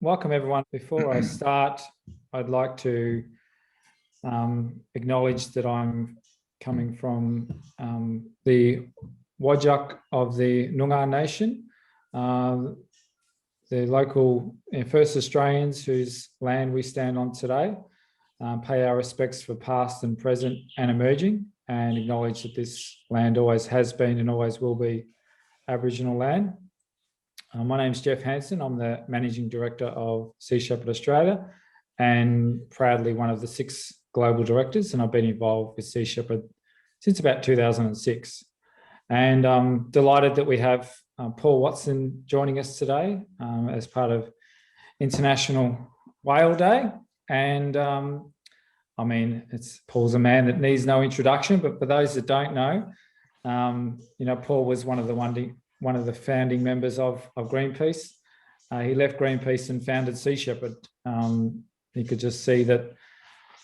Welcome everyone. Before I start, I'd like to acknowledge that I'm coming from the Whadjuk of the Noongar Nation, the local First Australians whose land we stand on today. Pay our respects for past and present and emerging, and acknowledge that this land always has been and always will be Aboriginal land. My name's Jeff Hansen. I'm the Managing Director of Sea Shepherd Australia and proudly one of the 6 global directors, and I've been involved with Sea Shepherd since about 2006. And I'm delighted that we have Paul Watson joining us today as part of International Whale Day. And I mean, Paul's a man that needs no introduction, but for those that don't know, Paul was one of the founding members of Greenpeace. He left Greenpeace and founded Sea Shepherd. You could just see that,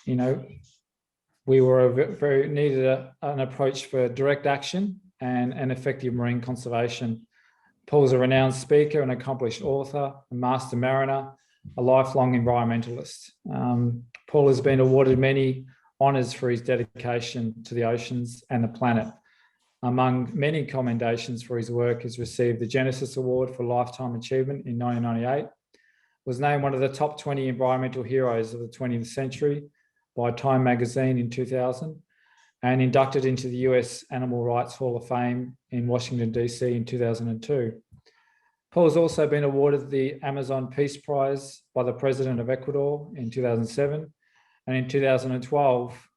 we were needed an approach for direct action and effective marine conservation. Paul's a renowned speaker, an accomplished author, a master mariner, a lifelong environmentalist. Paul has been awarded many honours for his dedication to the oceans and the planet. Among many commendations for his work, he's received the Genesis Award for Lifetime Achievement in 1998, was named one of the top 20 environmental heroes of the 20th century by Time magazine in 2000, and inducted into the US Animal Rights Hall of Fame in Washington, DC in 2002. Paul has also been awarded the Amazon Peace Prize by the President of Ecuador in 2007, and in 2012,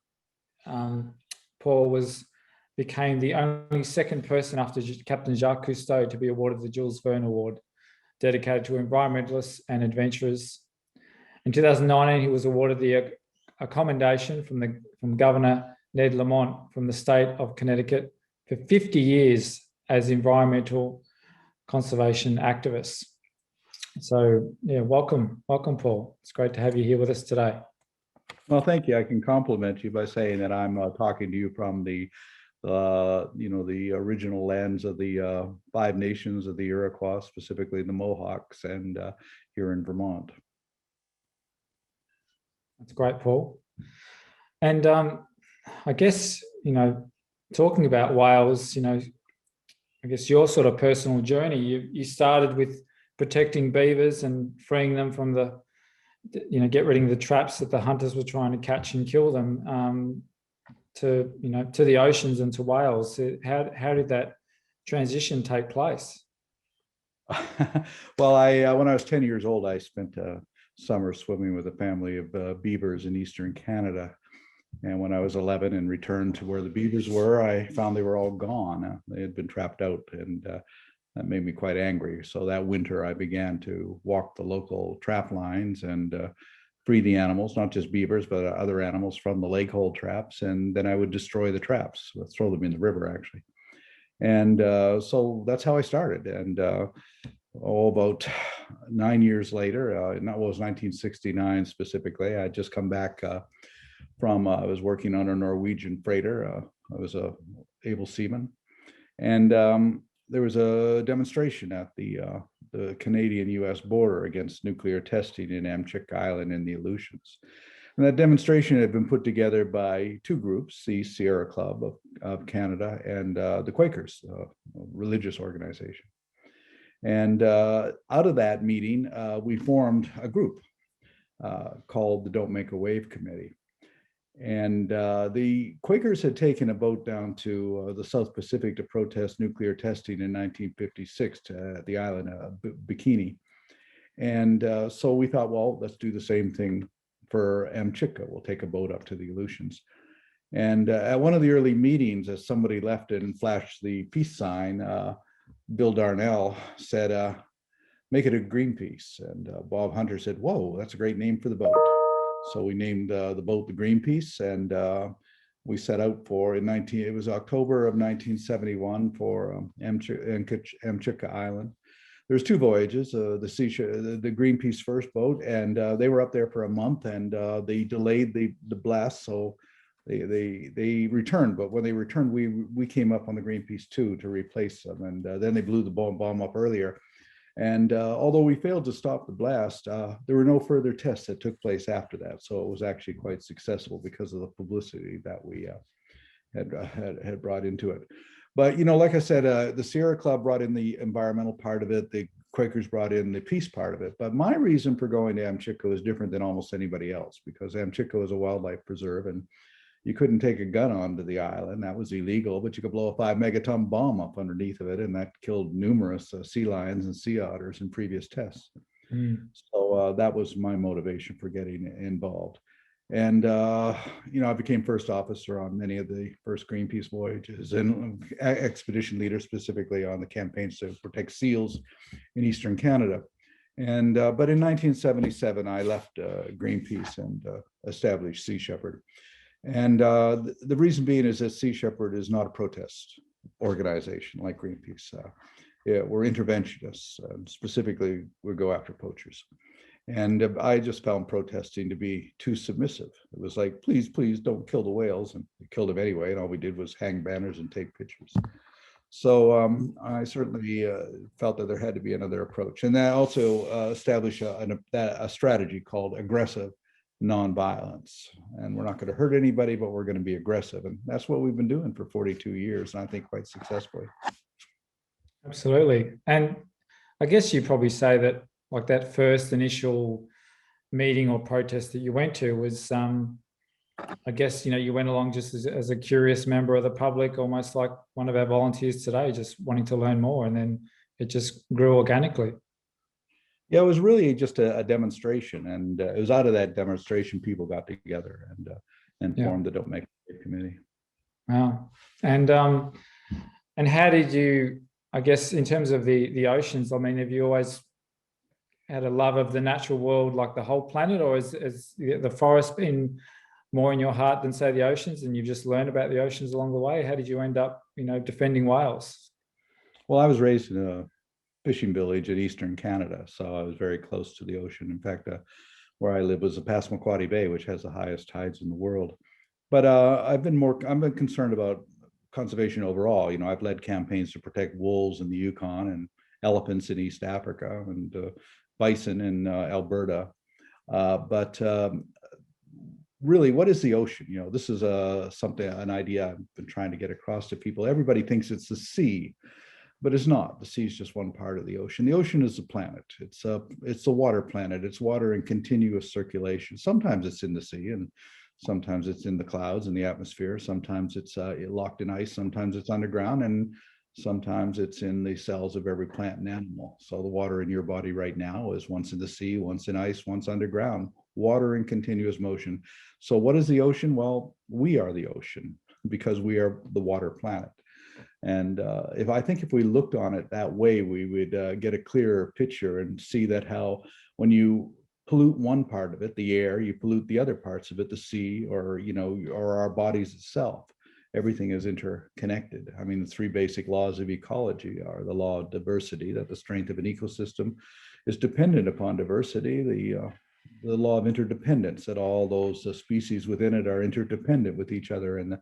Paul became the only second person after Captain Jacques Cousteau to be awarded the Jules Verne Award, dedicated to environmentalists and adventurers. In 2019, he was awarded a commendation from Governor Ned Lamont from the state of Connecticut for 50 years as environmental conservation activist. So, yeah, welcome, Paul. It's great to have you here with us today. Well, thank you. I can compliment you by saying that I'm talking to you from the original lands of the 5 nations of the Iroquois, specifically the Mohawks, and here in Vermont. That's great, Paul. And I guess, talking about whales, I guess your sort of personal journey, you started with protecting beavers and freeing them from get rid of the traps that the hunters were trying to catch and kill them, to the oceans and to whales. How did that transition take place? Well, when I was 10 years old, I spent a summer swimming with a family of beavers in eastern Canada. And when I was 11 and returned to where the beavers were, I found they were all gone. They had been trapped out, and that made me quite angry. So that winter, I began to walk the local trap lines and free the animals, not just beavers, but other animals from the lake hold traps. And then I would destroy the traps, throw them in the river, actually. And so that's how I started. And about 9 years later, it was 1969 specifically, I had just come back I was working on a Norwegian freighter. I was a able seaman. And there was a demonstration at the Canadian-US border against nuclear testing in Amchick Island in the Aleutians. And that demonstration had been put together by 2 groups, the Sierra Club of Canada and the Quakers, a religious organization. And out of that meeting, we formed a group called the Don't Make a Wave Committee. And the Quakers had taken a boat down to the South Pacific to protest nuclear testing in 1956 at the island of Bikini. And so we thought, well, let's do the same thing for Amchitka. We'll take a boat up to the Aleutians. And at one of the early meetings, as somebody left it and flashed the peace sign, Bill Darnell said, make it a Greenpeace. And Bob Hunter said, whoa, that's a great name for the boat. So we named the boat the Greenpeace, and we set out it was October of 1971 for Amchitka Island. There's 2 voyages, the Greenpeace first boat, and they were up there for a month, and they delayed the blast, so they returned. But when they returned, we came up on the Greenpeace 2 to replace them, and then they blew the bomb up earlier. And although we failed to stop the blast, there were no further tests that took place after that. So it was actually quite successful because of the publicity that we had brought into it. But, you know, like I said, the Sierra Club brought in the environmental part of it. The Quakers brought in the peace part of it. But my reason for going to Amchico is different than almost anybody else, because Amchico is a wildlife preserve, and you couldn't take a gun onto the island. That was illegal, but you could blow a 5-megaton bomb up underneath of it, and that killed numerous sea lions and sea otters in previous tests. So that was my motivation for getting involved. And, you know, I became first officer on many of the first Greenpeace voyages, and expedition leader specifically on the campaigns to protect seals in Eastern Canada. And, but in 1977, I left Greenpeace and established Sea Shepherd. And the reason being is that Sea Shepherd is not a protest organization like Greenpeace. Yeah, we're interventionists. Specifically, we go after poachers. And I just found protesting to be too submissive. It was like, please, please don't kill the whales. And we killed them anyway. And all we did was hang banners and take pictures. So I certainly felt that there had to be another approach. And that also established a strategy called aggressive nonviolence. And we're not going to hurt anybody, but we're going to be aggressive. And that's what we've been doing for 42 years, and I think quite successfully. Absolutely. And I guess you probably say that, like, that first initial meeting or protest that you went to was, I guess, you know, you went along just as a curious member of the public, almost like one of our volunteers today, just wanting to learn more, and then it just grew organically. Yeah, it was really just a demonstration, and it was out of that demonstration people got together and formed the Don't Make It committee. Wow. And how did you, I guess, in terms of the oceans, I mean, have you always had a love of the natural world, like the whole planet, or is the forest been more in your heart than, say, the oceans, and you've just learned about the oceans along the way? How did you end up, you know, defending whales? Well, I was raised in a fishing village in Eastern Canada, so I was very close to the ocean. In fact, where I live was the Passamaquoddy Bay, which has the highest tides in the world. But I've been concerned about conservation overall. You know, I've led campaigns to protect wolves in the Yukon and elephants in East Africa and bison in Alberta. But really, what is the ocean? You know, this is an idea I've been trying to get across to people. Everybody thinks it's the sea, but it's not. The sea is just one part of the ocean. The ocean is a planet. It's a water planet. It's water in continuous circulation. Sometimes it's in the sea, and sometimes it's in the clouds and the atmosphere. Sometimes it's locked in ice. Sometimes it's underground, and sometimes it's in the cells of every plant and animal. So the water in your body right now is once in the sea, once in ice, once underground. Water in continuous motion. So what is the ocean? Well, we are the ocean because we are the water planet. And if we looked on it that way, we would get a clearer picture and see that how when you pollute one part of it, the air, you pollute the other parts of it, the sea, or, you know, or our bodies itself. Everything is interconnected. I mean, the three basic laws of ecology are the law of diversity, that the strength of an ecosystem is dependent upon diversity, the law of interdependence, that all those species within it are interdependent with each other, and the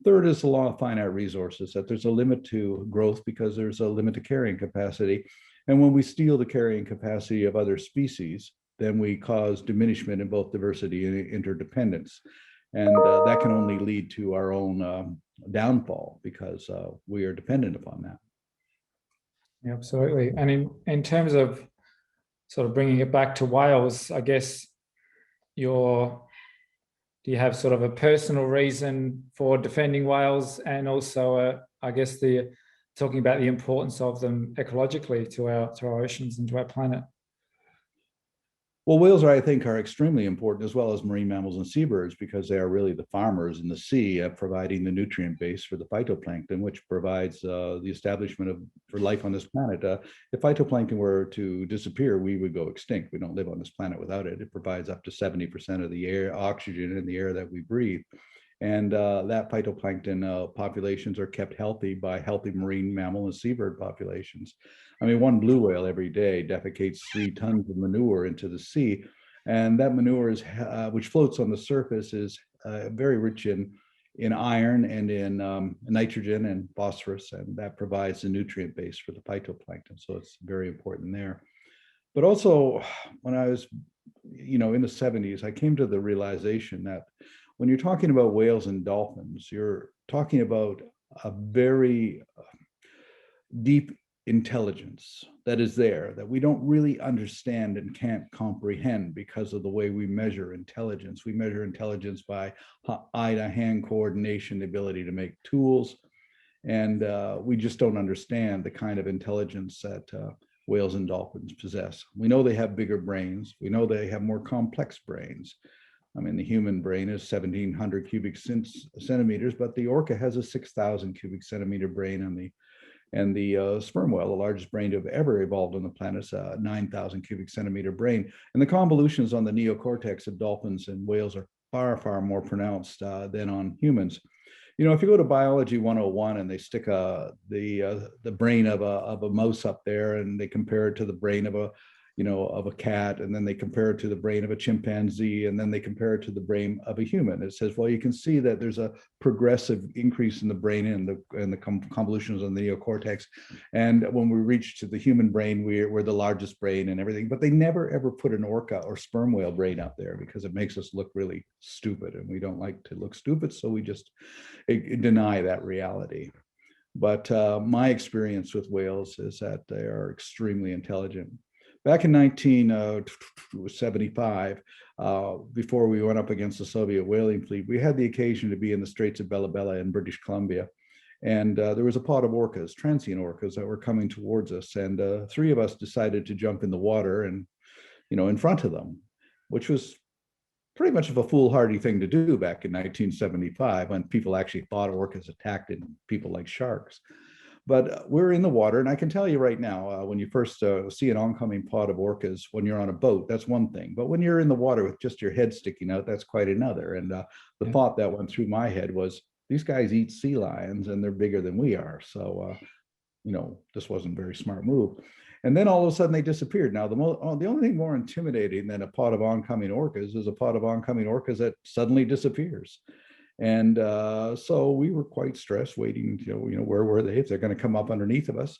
third is the law of finite resources, that there's a limit to growth because there's a limit to carrying capacity. And when we steal the carrying capacity of other species, then we cause diminishment in both diversity and interdependence. And that can only lead to our own downfall because we are dependent upon that. Yeah, absolutely. And in terms of sort of bringing it back to whales, I guess do you have sort of a personal reason for defending whales, and also, I guess, talking about the importance of them ecologically to our oceans and to our planet? Well, whales, I think, are extremely important, as well as marine mammals and seabirds, because they are really the farmers in the sea, providing the nutrient base for the phytoplankton, which provides the establishment for life on this planet. If phytoplankton were to disappear, we would go extinct. We don't live on this planet without it. It provides up to 70% of the air, oxygen in the air that we breathe. And that phytoplankton populations are kept healthy by healthy marine mammal and seabird populations. I mean, one blue whale every day defecates 3 tons of manure into the sea. And that manure is, which floats on the surface, is very rich in in iron and in nitrogen and phosphorus, and that provides the nutrient base for the phytoplankton. So it's very important there. But also, when I was, in the 70s, I came to the realization that when you're talking about whales and dolphins, you're talking about a very deep intelligence that is there that we don't really understand and can't comprehend because of the way we measure intelligence. We measure intelligence by eye to hand coordination, the ability to make tools, and we just don't understand the kind of intelligence that whales and dolphins possess. We know they have bigger brains. We know they have more complex brains. I mean, the human brain is 1,700 cubic centimeters, but the orca has a 6,000 cubic centimeter brain, and the sperm whale, the largest brain to have ever evolved on the planet, is a 9,000 cubic centimeter brain. And the convolutions on the neocortex of dolphins and whales are far, far more pronounced than on humans. If you go to Biology 101 and they stick the brain of a mouse up there, and they compare it to the brain of a cat, and then they compare it to the brain of a chimpanzee, and then they compare it to the brain of a human. It says, well, you can see that there's a progressive increase in the brain and the convolutions on the neocortex. And when we reach to the human brain, we're the largest brain and everything. But they never, ever put an orca or sperm whale brain up there because it makes us look really stupid. And we don't like to look stupid, so we just deny that reality. But my experience with whales is that they are extremely intelligent. Back in 1975, before we went up against the Soviet whaling fleet, we had the occasion to be in the Straits of Bella Bella in British Columbia. And there was a pod of orcas, transient orcas, that were coming towards us. And three of us decided to jump in the water and, in front of them, which was pretty much of a foolhardy thing to do back in 1975, when people actually thought orcas attacked people like sharks. But we're in the water, and I can tell you right now, when you first see an oncoming pod of orcas when you're on a boat, that's one thing. But when you're in the water with just your head sticking out, that's quite another. And the thought that went through my head was, these guys eat sea lions, and they're bigger than we are. So, this wasn't a very smart move. And then all of a sudden they disappeared. Now, the only thing more intimidating than a pod of oncoming orcas is a pod of oncoming orcas that suddenly disappears. And so we were quite stressed, waiting, where were they, if they're going to come up underneath of us.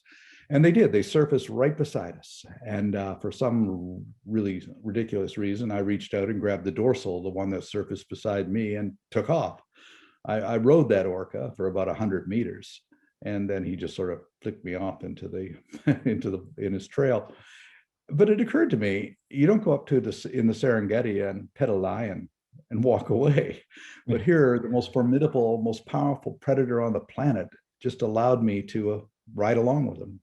And they did. They surfaced right beside us. And for some really ridiculous reason, I reached out and grabbed the dorsal, the one that surfaced beside me, and took off. I rode that orca for about 100 meters. And then he just sort of flicked me off into his trail. But it occurred to me, you don't go up in the Serengeti and pet a lion and walk away. But here, the most formidable, most powerful predator on the planet just allowed me to ride along with him.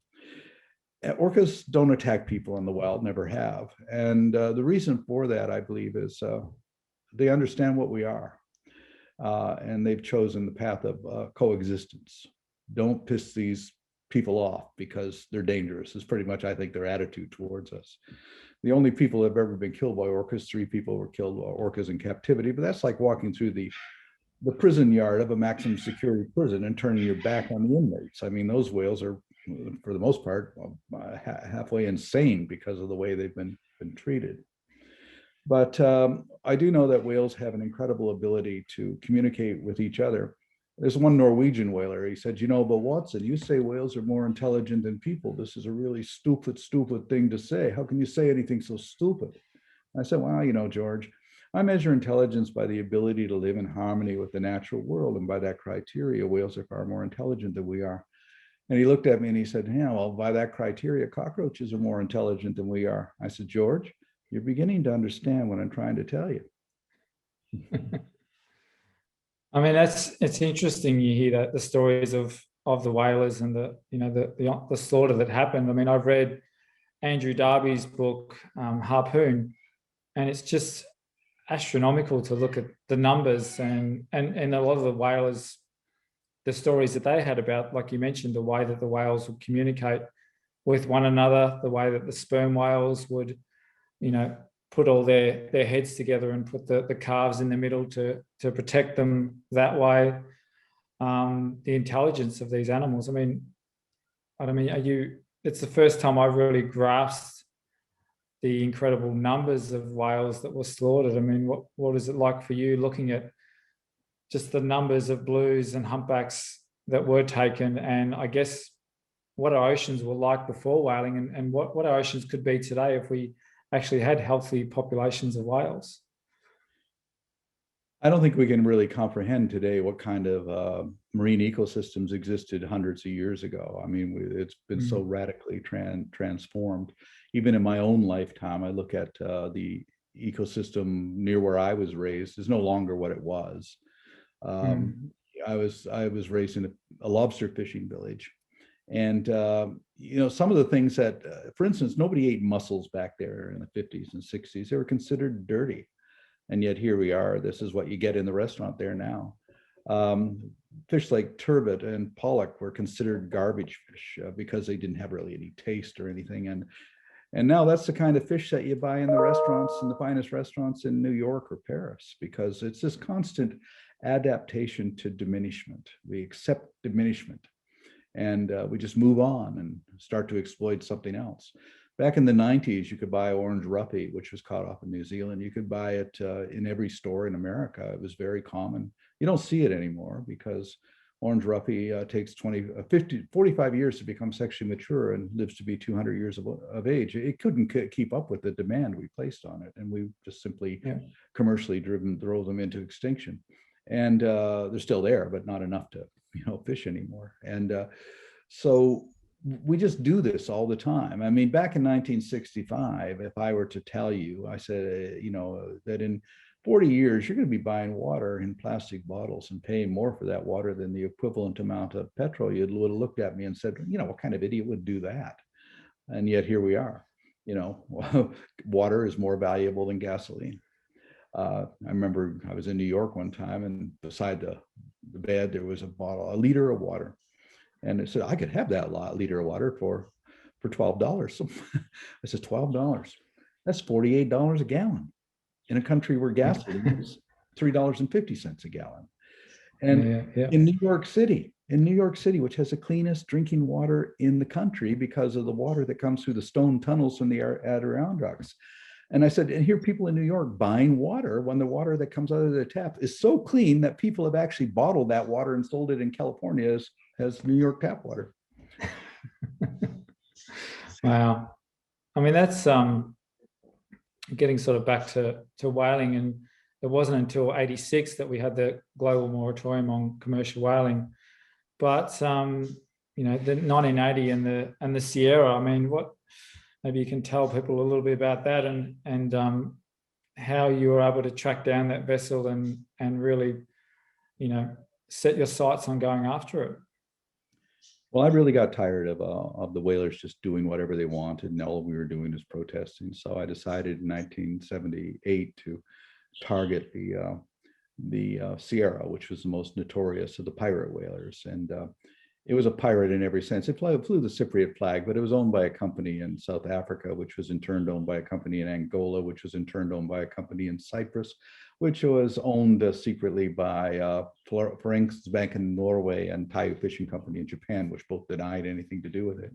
Orcas don't attack people in the wild, never have. And the reason for that, I believe, is they understand what we are. And they've chosen the path of coexistence. Don't piss these people off because they're dangerous, is pretty much, I think, their attitude towards us. The only people that have ever been killed by orcas, 3 people were killed by orcas in captivity, but that's like walking through the prison yard of a maximum security prison and turning your back on the inmates. I mean, those whales are, for the most part, halfway insane because of the way they've been treated. But I do know that whales have an incredible ability to communicate with each other. There's one Norwegian whaler, he said, but Watson, you say whales are more intelligent than people. This is a really stupid thing to say. How can you say anything so stupid? I said, well, George, I measure intelligence by the ability to live in harmony with the natural world. And by that criteria, whales are far more intelligent than we are. And he looked at me and he said, yeah, well, by that criteria, cockroaches are more intelligent than we are. I said, George, you're beginning to understand what I'm trying to tell you. I mean, it's interesting. You hear that the stories of the whalers and the slaughter that happened. I mean, I've read Andrew Darby's book, Harpoon, and it's just astronomical to look at the numbers and a lot of the whalers, the stories that they had about, like you mentioned, the way that the whales would communicate with one another, the way that the sperm whales would, put all their heads together and put the calves in the middle to protect them that way. The intelligence of these animals. I mean, it's the first time I've really grasped the incredible numbers of whales that were slaughtered. I mean, what is it like for you looking at just the numbers of blues and humpbacks that were taken, and I guess what our oceans were like before whaling, and what our oceans could be today if we actually had healthy populations of whales. I don't think we can really comprehend today what kind of marine ecosystems existed hundreds of years ago. I mean, it's been so radically transformed. Even in my own lifetime, I look at the ecosystem near where I was raised is no longer what it was. I was raised in a lobster fishing village, and you know, some of the things that, for instance, nobody ate mussels back there in the 50s and 60s. They were considered dirty. And yet here we are. This is what you get in the restaurant there now. Fish like turbot and pollock were considered garbage fish because they didn't have really any taste or anything. And now that's the kind of fish that you buy in the restaurants, in the finest restaurants in New York or Paris, because it's this constant adaptation to diminishment. We accept diminishment, and we just move on and start to exploit something else. Back in the 90s, you could buy orange roughy, which was caught off in New Zealand. You could buy it in every store in America. It was very common. You don't see it anymore because orange roughy takes 45 years to become sexually mature and lives to be 200 years of age. It couldn't keep up with the demand we placed on it. And we just simply commercially throw them into extinction. And they're still there, but not enough to, you know, fish anymore. And so we just do this all the time. I mean, back in 1965, if I were to tell you, I said, you know, that in 40 years, you're going to be buying water in plastic bottles and paying more for that water than the equivalent amount of petrol, you would have looked at me and said, you know, what kind of idiot would do that? And yet here we are. You know, water is more valuable than gasoline. I remember I was in New York one time, and beside the bed, there was a liter of water. And it said, I could have that liter of water for $12. I said, $12. That's $48 a gallon in a country where gasoline is $3.50 a gallon. And in New York City, which has the cleanest drinking water in the country because of the water that comes through the stone tunnels from the Adirondacks. And I said, and here people in New York buying water when the water that comes out of their tap is so clean that people have actually bottled that water and sold it in California as New York tap water. Wow. I mean, that's getting sort of back to whaling, and it wasn't until 86 that we had the global moratorium on commercial whaling. But you know, the 1980 and the Sierra, I mean, maybe you can tell people a little bit about that, and how you were able to track down that vessel and really, you know, set your sights on going after it. Well, I really got tired of the whalers just doing whatever they wanted, and all we were doing is protesting. So I decided in 1978 to target the Sierra, which was the most notorious of the pirate whalers. And it was a pirate in every sense. It flew the Cypriot flag, but it was owned by a company in South Africa, which was in turn owned by a company in Angola, which was in turn owned by a company in Cyprus, which was owned secretly by Forensics Bank in Norway and Taiyu Fishing Company in Japan, which both denied anything to do with it.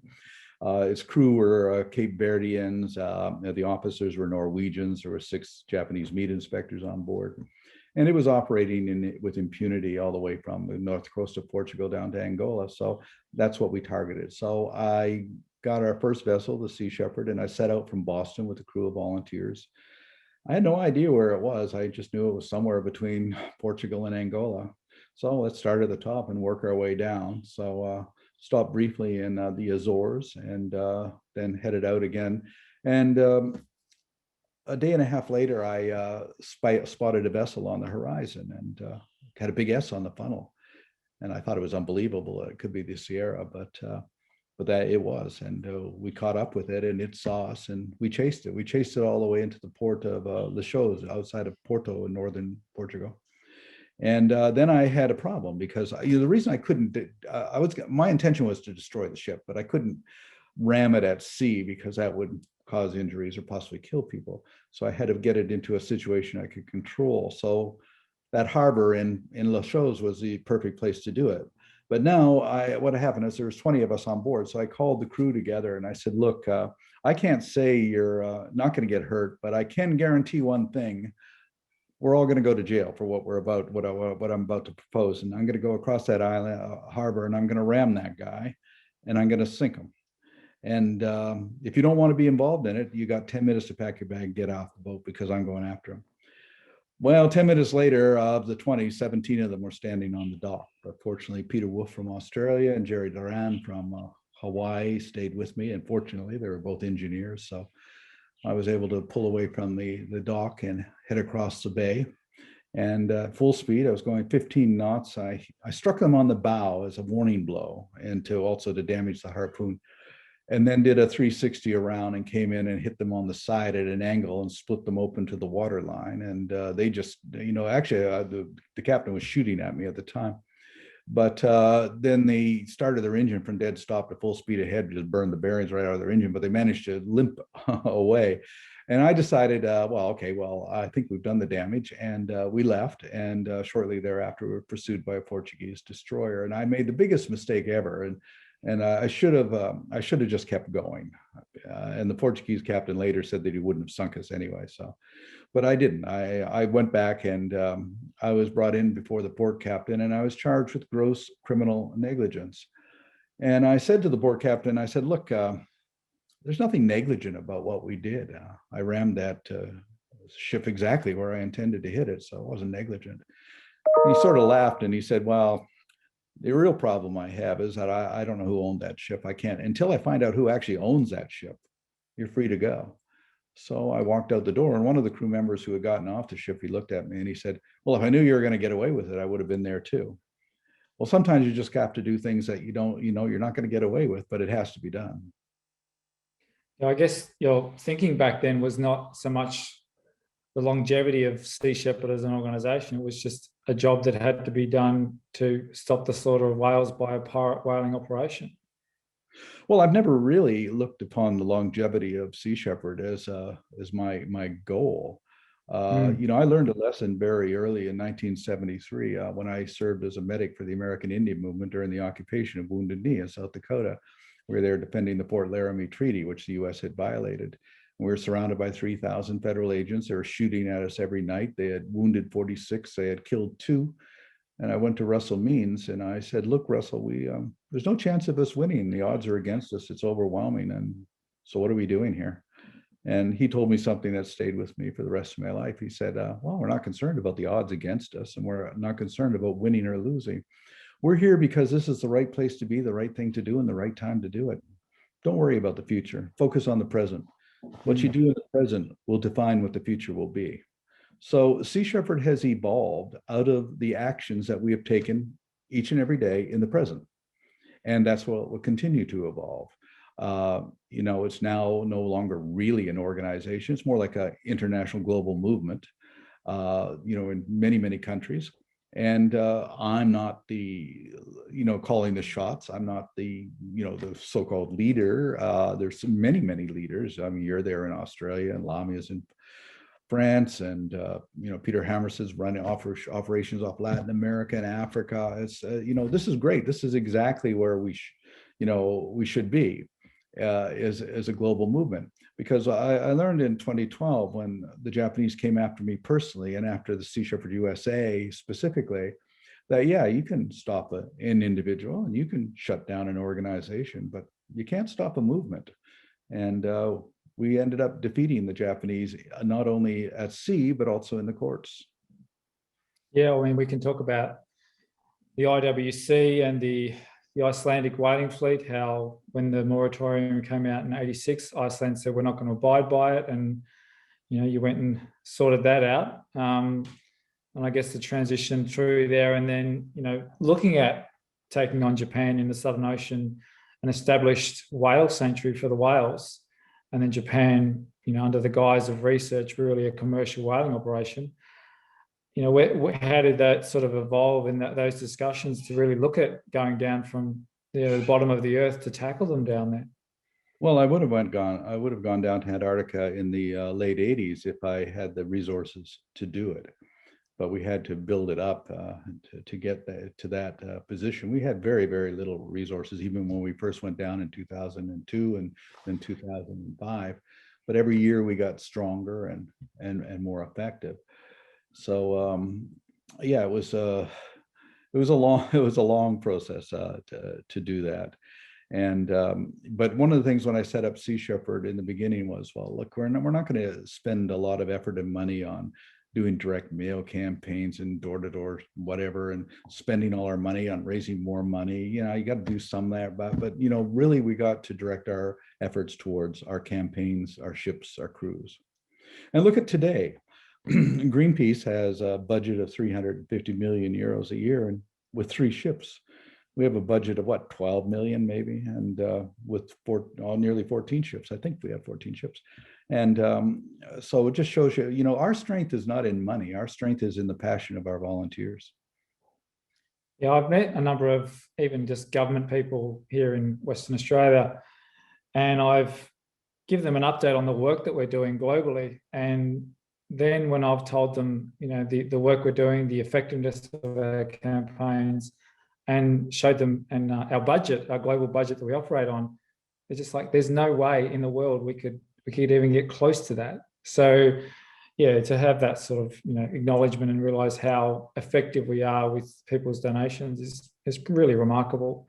Its crew were Cape Verdeans. The officers were Norwegians. There were 6 Japanese meat inspectors on board. And it was operating with impunity all the way from the north coast of Portugal down to Angola. So that's what we targeted. So I got our first vessel, the Sea Shepherd, and I set out from Boston with a crew of volunteers. I had no idea where it was. I just knew it was somewhere between Portugal and Angola. So let's start at the top and work our way down. So stopped briefly in the Azores, and then headed out again. And a day and a half later, I spotted a vessel on the horizon, and had a big S on the funnel. And I thought it was unbelievable. It could be the Sierra, but that it was. And we caught up with it, and it saw us, and we chased it. We chased it all the way into the port of Leixões, outside of Porto in northern Portugal. And then I had a problem because the reason I couldn't, my intention was to destroy the ship, but I couldn't ram it at sea because that would cause injuries or possibly kill people. So I had to get it into a situation I could control. So that harbor in Leixões was the perfect place to do it. But now what happened is there was 20 of us on board. So I called the crew together and I said, look, I can't say you're not going to get hurt, but I can guarantee one thing. we're all going to go to jail for what we're about, what I'm about to propose. And I'm going to go across that island harbor and I'm going to ram that guy and I'm going to sink him. And if you don't want to be involved in it, you got 10 minutes to pack your bag and get off the boat because I'm going after him. Well, 10 minutes later, of the 20, 17 of them were standing on the dock. But fortunately, Peter Wolf from Australia and Jerry Duran from Hawaii stayed with me. And fortunately, they were both engineers. So I was able to pull away from the dock and head across the bay. And full speed, I was going 15 knots. I struck them on the bow as a warning blow and to damage the harpoon, and then did a 360 around and came in and hit them on the side at an angle and split them open to the water line. And they just, actually the captain was shooting at me at the time. But then they started their engine from dead stop to full speed ahead, just burned the bearings right out of their engine, but they managed to limp away. And I decided, I think we've done the damage. And we left. And shortly thereafter, we were pursued by a Portuguese destroyer. And I made the biggest mistake ever. And I should have just kept going. And the Portuguese captain later said that he wouldn't have sunk us anyway. So, but I didn't. I went back and I was brought in before the port captain and I was charged with gross criminal negligence. And I said to the port captain, I said, look, there's nothing negligent about what we did. I rammed that ship exactly where I intended to hit it. So it wasn't negligent. He sort of laughed and he said, well, the real problem I have is that I don't know who owned that ship. I can't, until I find out who actually owns that ship, you're free to go. So I walked out the door and one of the crew members who had gotten off the ship, he looked at me and he said, well, if I knew you were going to get away with it, I would have been there too. Well, sometimes you just have to do things that you're not going to get away with, but it has to be done. I guess your thinking back then was not so much the longevity of Sea Shepherd as an organisation. It was just a job that had to be done to stop the slaughter of whales by a pirate whaling operation. Well, I've never really looked upon the longevity of Sea Shepherd as my goal. I learned a lesson very early in 1973 when I served as a medic for the American Indian Movement during the occupation of Wounded Knee in South Dakota, where they were defending the Fort Laramie Treaty, which the U.S. had violated. We were surrounded by 3,000 federal agents. They were shooting at us every night. They had wounded 46. They had killed 2. And I went to Russell Means and I said, look, Russell, there's no chance of us winning. The odds are against us. It's overwhelming. And so what are we doing here? And he told me something that stayed with me for the rest of my life. He said, well, we're not concerned about the odds against us, and we're not concerned about winning or losing. We're here because this is the right place to be, the right thing to do, and the right time to do it. Don't worry about the future. Focus on the present. What you do in the present will define what the future will be. So Sea Shepherd has evolved out of the actions that we have taken each and every day in the present. And that's what will continue to evolve. It's now no longer really an organization. It's more like an international global movement, in many, many countries. And I'm not the, calling the shots. I'm not the, the so-called leader. There's many, many leaders. I mean, you're there in Australia and Lamia's in France, and Peter Hammerson's running operations off Latin America and Africa. It's this is great. This is exactly where we should be as a global movement. Because I learned in 2012 when the Japanese came after me personally, and after the Sea Shepherd USA specifically, that you can stop an individual and you can shut down an organization, but you can't stop a movement. And we ended up defeating the Japanese, not only at sea, but also in the courts. Yeah, I mean, we can talk about the IWC and the Icelandic whaling fleet, how when the moratorium came out in 86, Iceland said, we're not going to abide by it. And, you went and sorted that out. And I guess the transition through there, and then, looking at taking on Japan in the Southern Ocean, an established whale sanctuary for the whales. And then Japan, under the guise of research, really a commercial whaling operation. How did that sort of evolve in those discussions to really look at going down from the bottom of the earth to tackle them down there? Well, I would have gone down to Antarctica in the late 80s if I had the resources to do it. But we had to build it up to get to that position. We had very, very little resources, even when we first went down in 2002 and then 2005. But every year we got stronger and more effective. So yeah, it was a long it was a long process to do that. And but one of the things when I set up Sea Shepherd in the beginning was, well, look, we're not going to spend a lot of effort and money on doing direct mail campaigns and door-to-door whatever, and spending all our money on raising more money. You know, you got to do some of that, but you know, really we got to direct our efforts towards our campaigns, our ships, our crews. And look at today. Greenpeace has a budget of 350 million euros a year, and with 3 ships. We have a budget of what, 12 million maybe, and with nearly 14 ships. I think we have 14 ships. And so it just shows you, you know, our strength is not in money. Our strength is in the passion of our volunteers. Yeah, I've met a number of even just government people here in Western Australia, and I've given them an update on the work that we're doing globally. And then when I've told them, you know, the work we're doing, the effectiveness of our campaigns, and showed them and our budget, our global budget that we operate on, it's just like, there's no way in the world we could even get close to that. So yeah, to have that sort of, you know, acknowledgement and realize how effective we are with people's donations is really remarkable.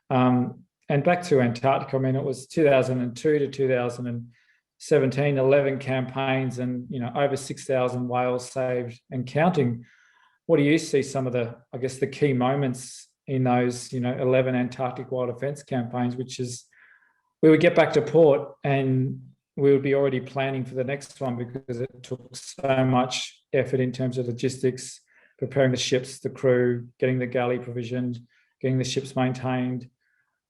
And back to Antarctica, I mean, it was 2002 to 2017, 11 campaigns, and, you know, over 6,000 whales saved and counting. What do you see some of the, I guess, the key moments in those, you know, 11 Antarctic wild defence campaigns, which is we would get back to port and we would be already planning for the next one because it took so much effort in terms of logistics, preparing the ships, the crew, getting the galley provisioned, getting the ships maintained.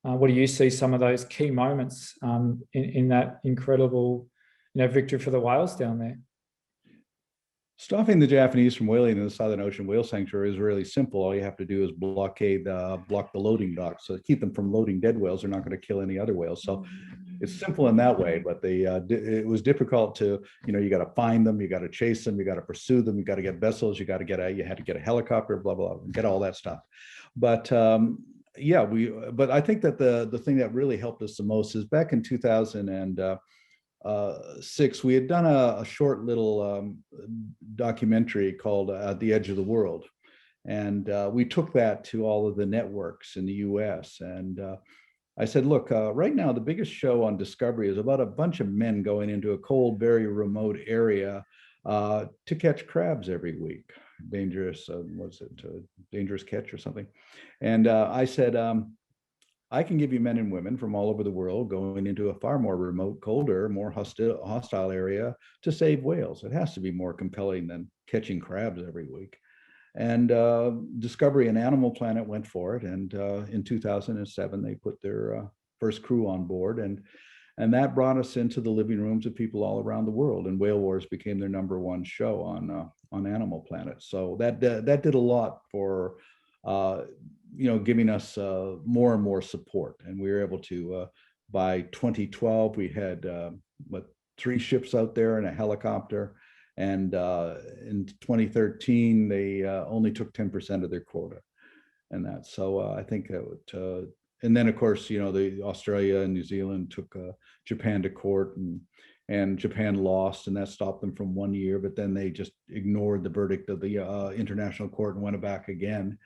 What do you see some of those key moments in that incredible, you know, victory for the whales down there? Stopping the Japanese from whaling in the Southern Ocean Whale Sanctuary is really simple. All you have to do is block the loading docks. So keep them from loading dead whales. They're not going to kill any other whales. So it's simple in that way, but it was difficult to, you know, you got to find them, you got to chase them, you got to pursue them, you got to get vessels, you had to get a helicopter, blah, blah, blah, get all that stuff. But yeah, but I think that the thing that really helped us the most is back in 2006, we had done a short little documentary called At the Edge of the World. And we took that to all of the networks in the US. And I said, look, right now, the biggest show on Discovery is about a bunch of men going into a cold, very remote area to catch crabs every week. Dangerous, dangerous catch or something. And I said, I can give you men and women from all over the world going into a far more remote, colder, more hostile area to save whales. It has to be more compelling than catching crabs every week. And Discovery and Animal Planet went for it. And in 2007, they put their first crew on board. And that brought us into the living rooms of people all around the world. And Whale Wars became their #1 show on Animal Planet. So that did a lot for you know, giving us more and more support. And we were able to, by 2012, we had 3 ships out there and a helicopter. And in 2013, they only took 10% of their quota. And that, so I think that, and then of course, you know, the Australia and New Zealand took Japan to court, and Japan lost, and that stopped them from 1 year, but then they just ignored the verdict of the international court and went back again.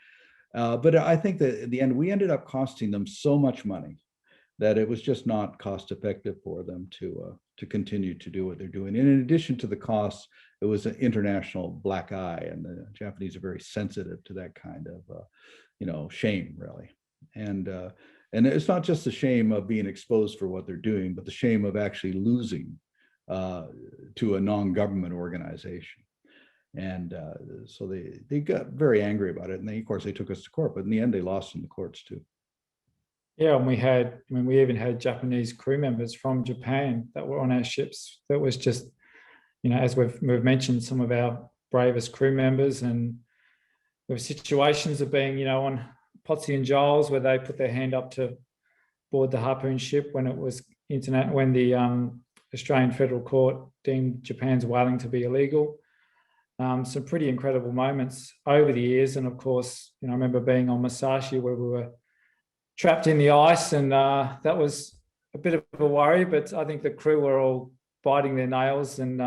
But I think that at the end, we ended up costing them so much money that it was just not cost effective for them to continue to do what they're doing. And in addition to the costs, it was an international black eye, and the Japanese are very sensitive to that kind of, you know, shame, really. And it's not just the shame of being exposed for what they're doing, but the shame of actually losing to a non-government organization. And so they got very angry about it. And they, of course, they took us to court, but in the end, they lost in the courts too. Yeah, and we even had Japanese crew members from Japan that were on our ships. That was just, you know, as we've mentioned, some of our bravest crew members. And there were situations of being, you know, on Potsy and Giles where they put their hand up to board the harpoon ship when it was when the Australian Federal Court deemed Japan's whaling to be illegal. Some pretty incredible moments over the years. And of course, you know, I remember being on Musashi where we were trapped in the ice, and that was a bit of a worry, but I think the crew were all biting their nails and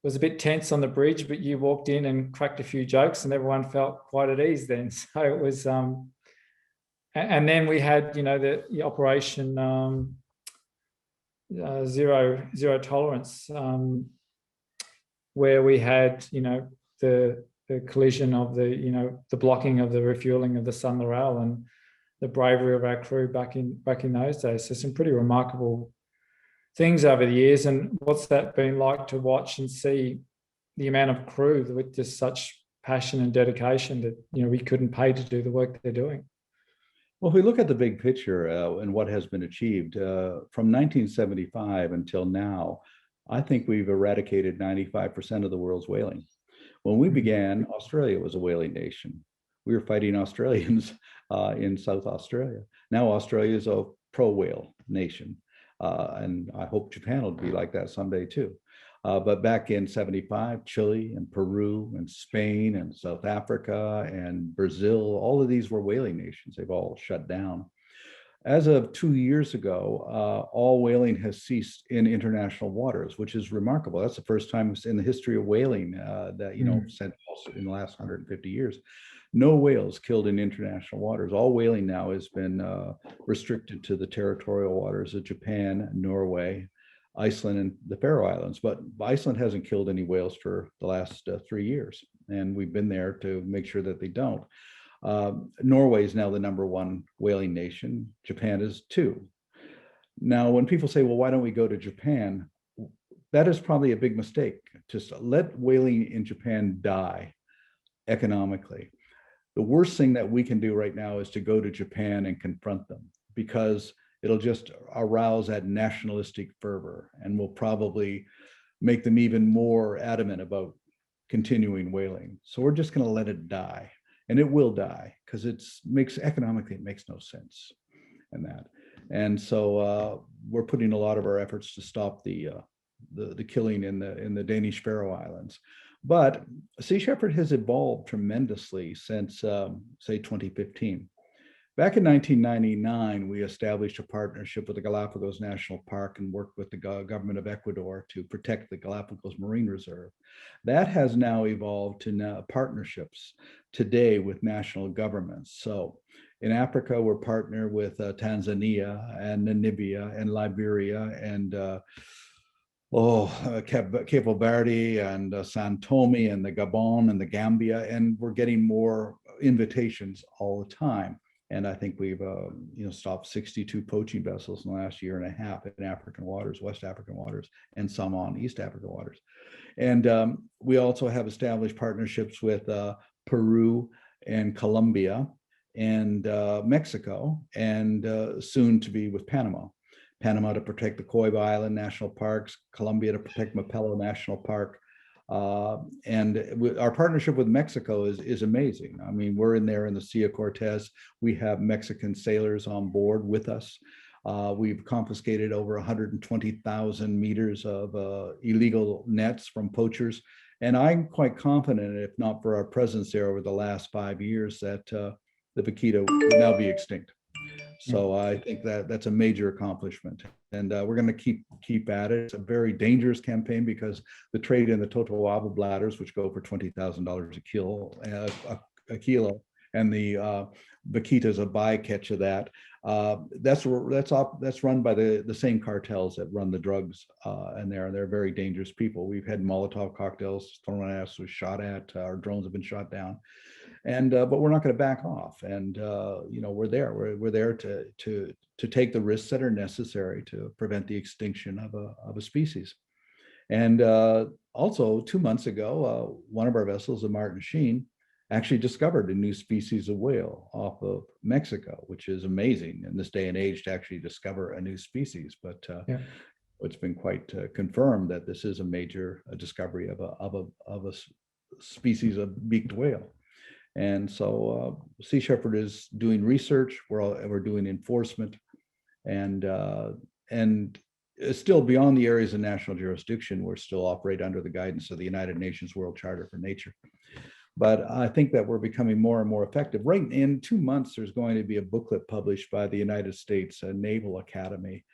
was a bit tense on the bridge, but you walked in and cracked a few jokes and everyone felt quite at ease then. So it was, and then we had, the operation zero tolerance, where we had, the collision of the blocking of the refueling of the Sun Laurel and the bravery of our crew back in those days. So some pretty remarkable things over the years. And what's that been like to watch and see the amount of crew with just such passion and dedication that, we couldn't pay to do the work they're doing. Well, if we look at the big picture and what has been achieved from 1975 until now, I think we've eradicated 95% of the world's whaling. When we began, Australia was a whaling nation. We were fighting Australians in South Australia. Now Australia is a pro-whale nation. And I hope Japan will be like that someday too. But back in 75, Chile and Peru and Spain and South Africa and Brazil, all of these were whaling nations. They've all shut down. As of 2 years ago, all whaling has ceased in international waters, which is remarkable. That's the first time in the history of whaling that, in the last 150 years. No whales killed in international waters. All whaling now has been restricted to the territorial waters of Japan, Norway, Iceland, and the Faroe Islands. But Iceland hasn't killed any whales for the last 3 years. And we've been there to make sure that they don't. Norway is now the #1 whaling nation. Japan is 2. Now, when people say, well, why don't we go to Japan? That is probably a big mistake. Just let whaling in Japan die economically. The worst thing that we can do right now is to go to Japan and confront them, because it'll just arouse that nationalistic fervor and will probably make them even more adamant about continuing whaling. So we're just going to let it die. And it will die because economically it makes no sense in that. And so we're putting a lot of our efforts to stop the killing in the Danish Faroe Islands. But Sea Shepherd has evolved tremendously since say 2015. Back in 1999, we established a partnership with the Galapagos National Park and worked with the government of Ecuador to protect the Galapagos Marine Reserve. That has now evolved to partnerships today with national governments. So in Africa, we're partnered with Tanzania and Namibia and Liberia and Cape Verde and Sao Tome and the Gabon and the Gambia, and we're getting more invitations all the time. And I think we've stopped 62 poaching vessels in the last year and a half in African waters, West African waters, and some on East African waters. And we also have established partnerships with Peru and Colombia and Mexico, and soon to be with Panama. Panama to protect the Coiba Island National Parks, Colombia to protect Mapello National Park. And our partnership with Mexico is amazing. I mean, we're in there in the Sea of Cortez. We have Mexican sailors on board with us. We've confiscated over 120,000 meters of illegal nets from poachers. And I'm quite confident, if not for our presence there over the last 5 years, that the vaquita will now be extinct. So I think that's a major accomplishment, and we're going to keep at it. It's a very dangerous campaign because the trade in the totoaba bladders, which go for $20,000 a kilo, and the vaquitas, a bycatch of that. That's run by the same cartels that run the drugs, and they're very dangerous people. We've had Molotov cocktails thrown at us, was shot at. Our drones have been shot down. And but we're not going to back off, and we're there to take the risks that are necessary to prevent the extinction of a species. And also 2 months ago, one of our vessels, the Martin Sheen, actually discovered a new species of whale off of Mexico, which is amazing in this day and age to actually discover a new species. But it's been quite confirmed that this is a major discovery of a species of beaked whale. And so Sea Shepherd is doing research. We're doing enforcement, and it's still beyond the areas of national jurisdiction. We're still operate under the guidance of the United Nations World Charter for Nature. But I think that we're becoming more and more effective. Right in 2 months, there's going to be a booklet published by the United States Naval Academy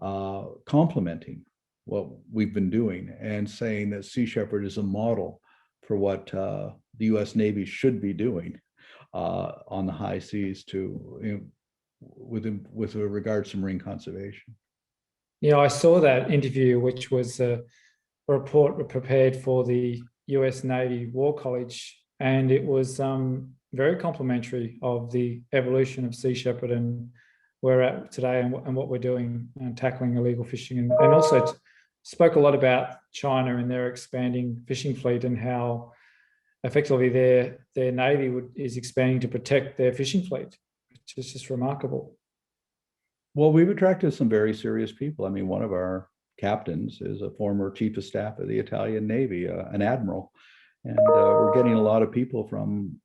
complimenting what we've been doing and saying that Sea Shepherd is a model for what the U.S. Navy should be doing on the high seas to, with regards to marine conservation. Yeah, I saw that interview, which was a report prepared for the US Navy War College, and it was very complimentary of the evolution of Sea Shepherd and where we're at today and what we're doing and tackling illegal fishing, and also spoke a lot about China and their expanding fishing fleet and how effectively their Navy is expanding to protect their fishing fleet, which is just remarkable. Well, we've attracted some very serious people. I mean, one of our captains is a former chief of staff of the Italian Navy, an admiral, and we're getting a lot of people from,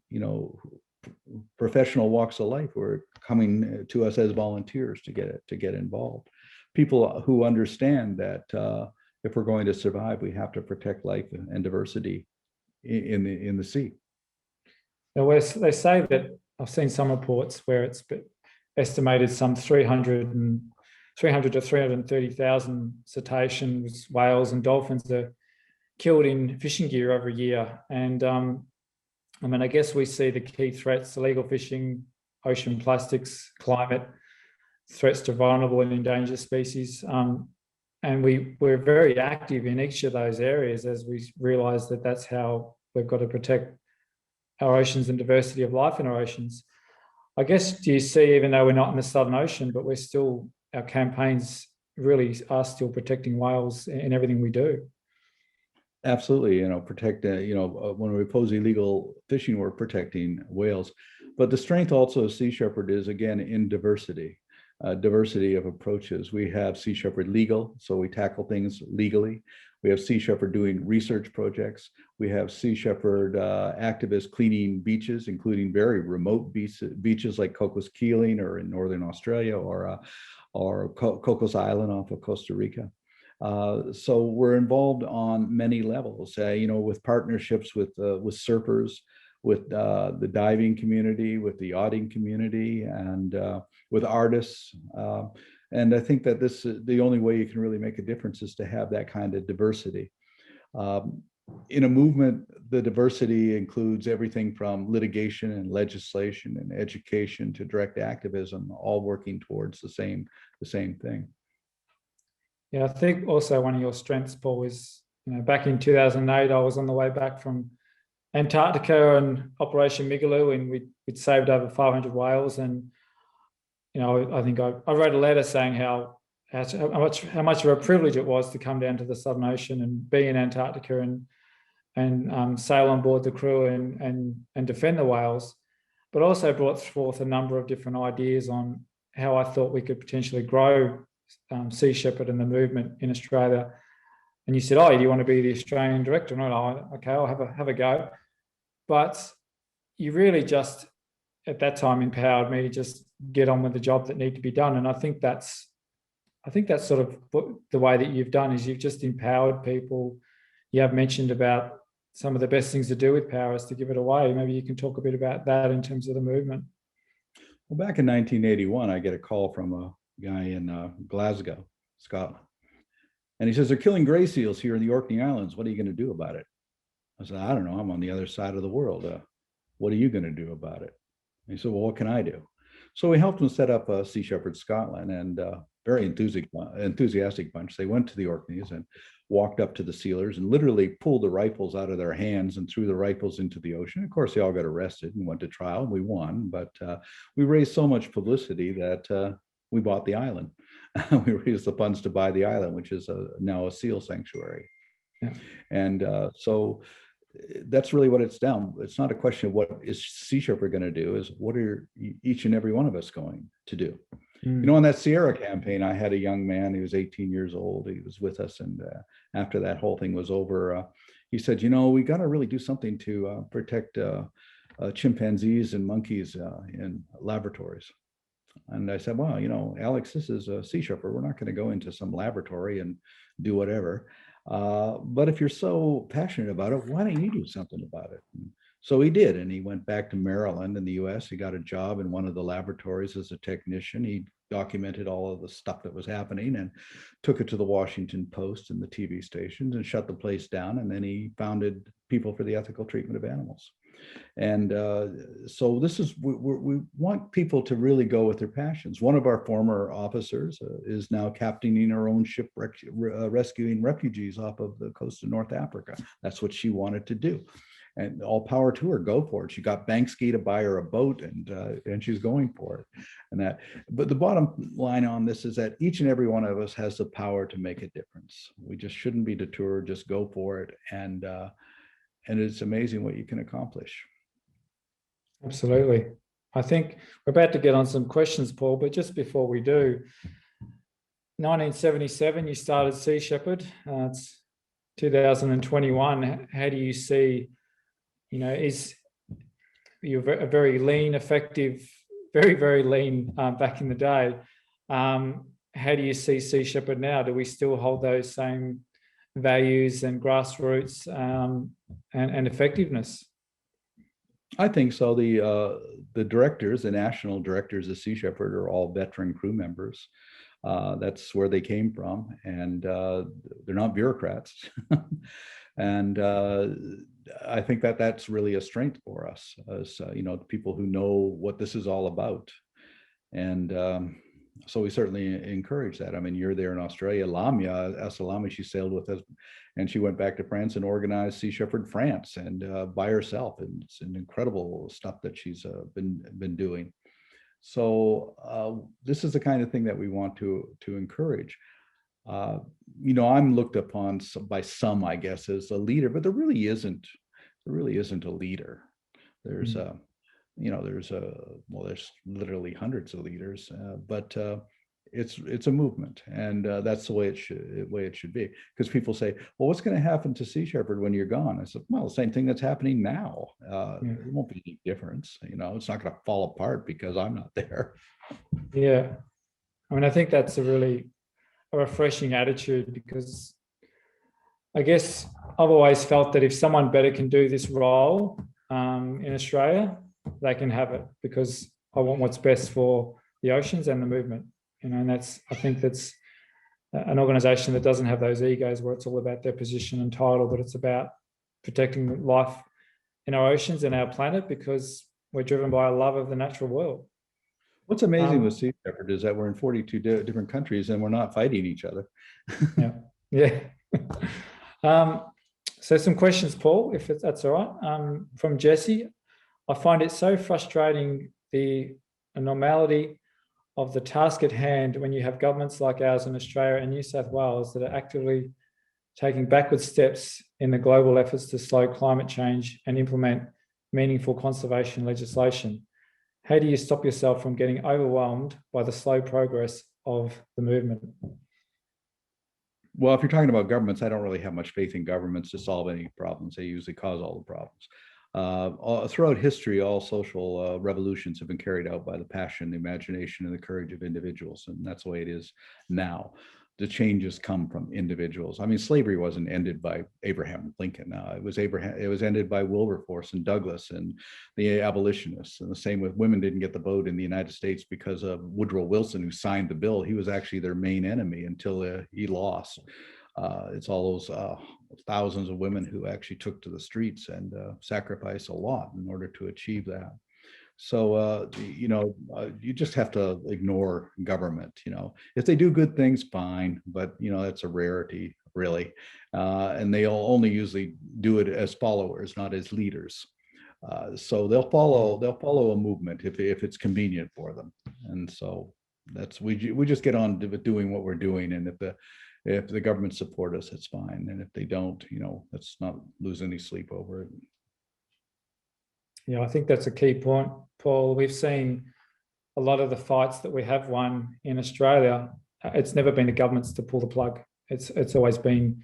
professional walks of life who are coming to us as volunteers to get involved. People who understand that if we're going to survive, we have to protect life and diversity in the sea. Now, they say that I've seen some reports where it's estimated some 300 to 330,000 cetaceans, whales, and dolphins are killed in fishing gear every year. And I guess we see the key threats: illegal fishing, ocean plastics, climate, threats to vulnerable and endangered species. And we're very active in each of those areas as we realise that that's how we've got to protect our oceans and diversity of life in our oceans. I guess, do you see, even though we're not in the Southern Ocean, but our campaigns really are still protecting whales in everything we do? Absolutely, protect, when we oppose illegal fishing, we're protecting whales. But the strength also of Sea Shepherd is, again, in diversity. Diversity of approaches. We have Sea Shepherd Legal, so we tackle things legally. We have Sea Shepherd doing research projects. We have Sea Shepherd activists cleaning beaches, including very remote beaches like Cocos Keeling or in Northern Australia or Cocos Island off of Costa Rica. So we're involved on many levels, with partnerships with surfers, with the diving community, with the yachting community, and with artists. And I think that the only way you can really make a difference is to have that kind of diversity. In a movement, the diversity includes everything from litigation and legislation and education to direct activism, all working towards the same thing. Yeah, I think also one of your strengths, Paul, is, back in 2008, I was on the way back from Antarctica and Operation Migaloo, and we'd saved over 500 whales. And I think I wrote a letter saying how much of a privilege it was to come down to the Southern Ocean and be in Antarctica and sail on board the crew and defend the whales, but also brought forth a number of different ideas on how I thought we could potentially grow Sea Shepherd and the movement in Australia. And you said, "Oh, do you want to be the Australian director?" And I went, "Okay, I'll have a go." But you really just, at that time, empowered me to just get on with the job that needed to be done. And I think that's sort of the way that you've done, is you've just empowered people. You have mentioned about some of the best things to do with power is to give it away. Maybe you can talk a bit about that in terms of the movement. Well, back in 1981, I get a call from a guy in Glasgow, Scotland. And he says, "They're killing gray seals here in the Orkney Islands. What are you going to do about it?" I said, "I don't know. I'm on the other side of the world. What are you going to do about it?" And he said, "Well, what can I do?" So we helped him set up Sea Shepherd Scotland, and very enthusiastic bunch. They went to the Orkneys and walked up to the sealers and literally pulled the rifles out of their hands and threw the rifles into the ocean. Of course, they all got arrested and went to trial. We won, but we raised so much publicity that we bought the island. We raised the funds to buy the island, which is now a seal sanctuary. Yeah. And so that's really what it's down. It's not a question of what is Sea Shepherd going to do, is what are each and every one of us going to do? On that Sierra campaign, I had a young man, he was 18 years old. He was with us. And after that whole thing was over, he said, we got to really do something to protect chimpanzees and monkeys in laboratories. And I said, "Well, Alex, this is a Sea Shepherd. We're not going to go into some laboratory and do whatever. But if you're so passionate about it, why don't you do something about it?" And so he did. And he went back to Maryland in the US. He got a job in one of the laboratories as a technician. He documented all of the stuff that was happening and took it to the Washington Post and the TV stations and shut the place down. And then he founded People for the Ethical Treatment of Animals. And so this is, we want people to really go with their passions. One of our former officers is now captaining her own ship rescuing refugees off of the coast of North Africa. That's what she wanted to do. And all power to her, go for it. She got Banksy to buy her a boat, and she's going for it. And that, but the bottom line on this is that each and every one of us has the power to make a difference. We just shouldn't be deterred, just go for it. And it's amazing what you can accomplish. Absolutely. I think we're about to get on some questions, Paul, but just before we do, 1977, you started Sea Shepherd. It's 2021. How do you see, is you're a very lean, effective, very, very lean back in the day. How do you see Sea Shepherd now? Do we still hold those same values and grassroots and effectiveness? I think so. The directors, the national directors of Sea Shepherd, are all veteran crew members. That's where they came from, and they're not bureaucrats. And I think that that's really a strength for us, as people who know what this is all about. And so we certainly encourage that. I mean, you're there in Australia. Lamia, Asalami, she sailed with us, and she went back to France and organized Sea Shepherd France, and by herself. And it's an incredible stuff that she's been doing. So this is the kind of thing that we want to encourage. I'm looked upon by some, I guess, as a leader, but there really isn't a leader. There's there's literally hundreds of leaders, but it's a movement, and that's the way it should be. Because people say, well, what's going to happen to Sea Shepherd when you're gone? I said, well, the same thing that's happening now. There won't be any difference. It's not going to fall apart because I'm not there. Yeah. I mean, I think that's a refreshing attitude, because I guess I've always felt that if someone better can do this role in Australia, they can have it, because I want what's best for the oceans and the movement. And I think that's an organisation that doesn't have those egos where it's all about their position and title, but it's about protecting life in our oceans and our planet, because we're driven by a love of the natural world. What's amazing with Sea Shepherd is that we're in 42 different countries and we're not fighting each other. Yeah. So some questions, Paul, if that's all right. From Jesse, I find it so frustrating, the normality of the task at hand when you have governments like ours in Australia and New South Wales that are actively taking backward steps in the global efforts to slow climate change and implement meaningful conservation legislation. How do you stop yourself from getting overwhelmed by the slow progress of the movement? Well, if you're talking about governments, I don't really have much faith in governments to solve any problems. They usually cause all the problems. Throughout history, all social revolutions have been carried out by the passion, the imagination, and the courage of individuals, and that's the way it is now. The changes come from individuals. I mean, slavery wasn't ended by Abraham Lincoln. It was ended by Wilberforce and Douglass and the abolitionists. And the same with women didn't get the vote in the United States because of Woodrow Wilson, who signed the bill. He was actually their main enemy until he lost. It's all those thousands of women who actually took to the streets and sacrificed a lot in order to achieve that. So, you just have to ignore government. If they do good things, fine, but that's a rarity, really. And they'll only usually do it as followers, not as leaders. So they'll follow a movement if it's convenient for them. And so we just get on doing what we're doing. And if the government support us, it's fine. And if they don't, let's not lose any sleep over it. Yeah, I think that's a key point, Paul. We've seen a lot of the fights that we have won in Australia. It's never been the governments to pull the plug. It's always been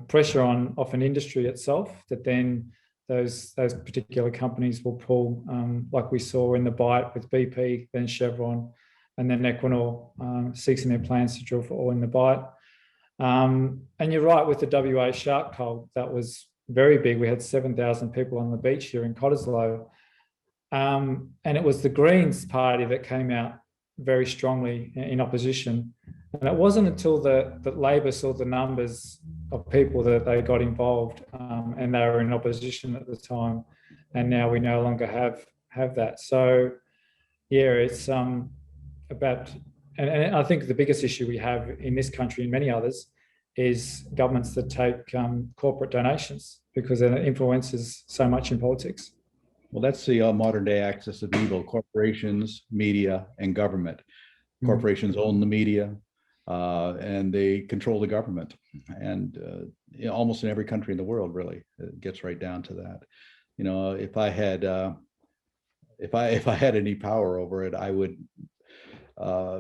pressure on often industry itself that then those particular companies will pull, like we saw in the Bight with BP, then Chevron, and then Equinor ceasing their plans to drill for oil in the Bight. And you're right with the WA shark cull, that was very big. We had 7,000 people on the beach here in Cottesloe. And it was the Greens party that came out very strongly in opposition. And it wasn't until that Labor saw the numbers of people that they got involved, and they were in opposition at the time. And now we no longer have that. So yeah, it's about, and I think the biggest issue we have in this country and many others is governments that take corporate donations, because it influences so much in politics. Well, that's the modern day axis of evil: corporations, media, and government. Corporations own the media, and they control the government. And almost in every country in the world, really, it gets right down to that. You know, if I had any power over it, I would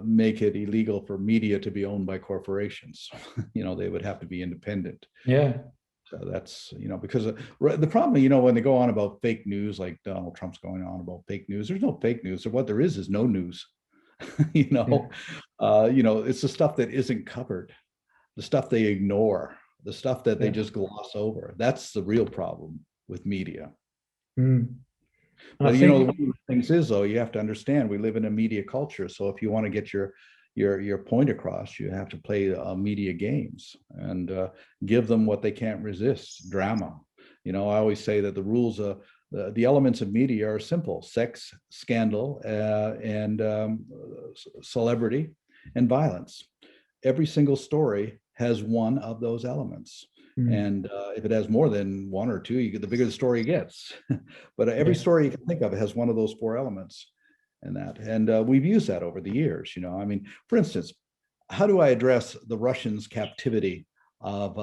make it illegal for media to be owned by corporations. You know, they would have to be independent. Yeah. So that's, you know, because the problem, you know, when they go on about fake news, like Donald Trump's going on about fake news, there's no fake news. So what there is no news. You know, it's the stuff that isn't covered, the stuff they ignore, the stuff that they just gloss over. That's the real problem with media. But you know, one of the things is, though, you have to understand we live in a media culture. So if you want to get your point across, you have to play media games and give them what they can't resist: drama. You know, I always say that the rules of the elements of media are simple: sex, scandal, and celebrity, and violence. Every single story has one of those elements. And if it has more than one or two, the bigger the story gets. But every story you can think of has one of those four elements. And we've used that over the years. You know, I mean, for instance, how do I address the Russians' captivity of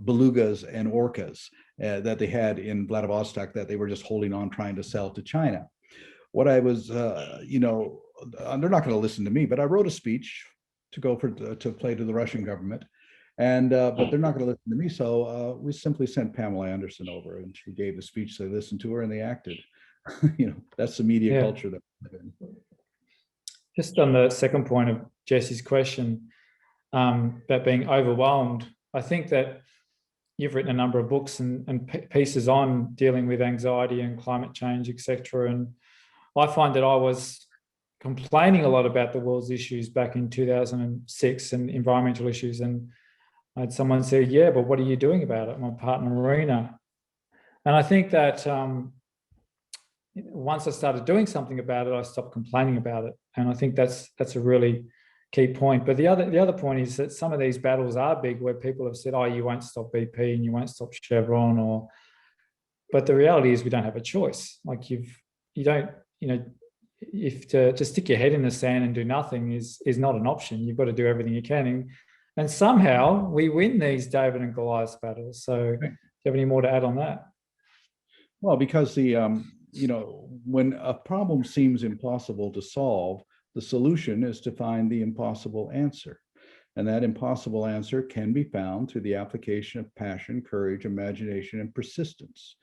belugas and orcas that they had in Vladivostok, that they were just holding on, trying to sell to China? What I was, you know, they're not going to listen to me, but I wrote a speech to go to play to the Russian government. And but they're not going to listen to me, so we simply sent Pamela Anderson over, and she gave the speech. They listened to her and they acted. You know, that's the media culture that we live in. Just on the second point of Jesse's question about being overwhelmed, I think that you've written a number of books and pieces on dealing with anxiety and climate change, etc. And I find that I was complaining a lot about the world's issues back in 2006 and environmental issues, and I had someone say, yeah, but what are you doing about it? My partner, Marina. And I think that once I started doing something about it, I stopped complaining about it. And I think that's a really key point. But the other point is that some of these battles are big, where people have said, oh, you won't stop BP and you won't stop Chevron, but the reality is we don't have a choice. Like you don't, you know, if to stick your head in the sand and do nothing is not an option. You've got to do everything you can. And somehow we win these David and Goliath battles. So do you have any more to add on that? Well, because you know, when a problem seems impossible to solve, the solution is to find the impossible answer. And that impossible answer can be found through the application of passion, courage, imagination, and persistence.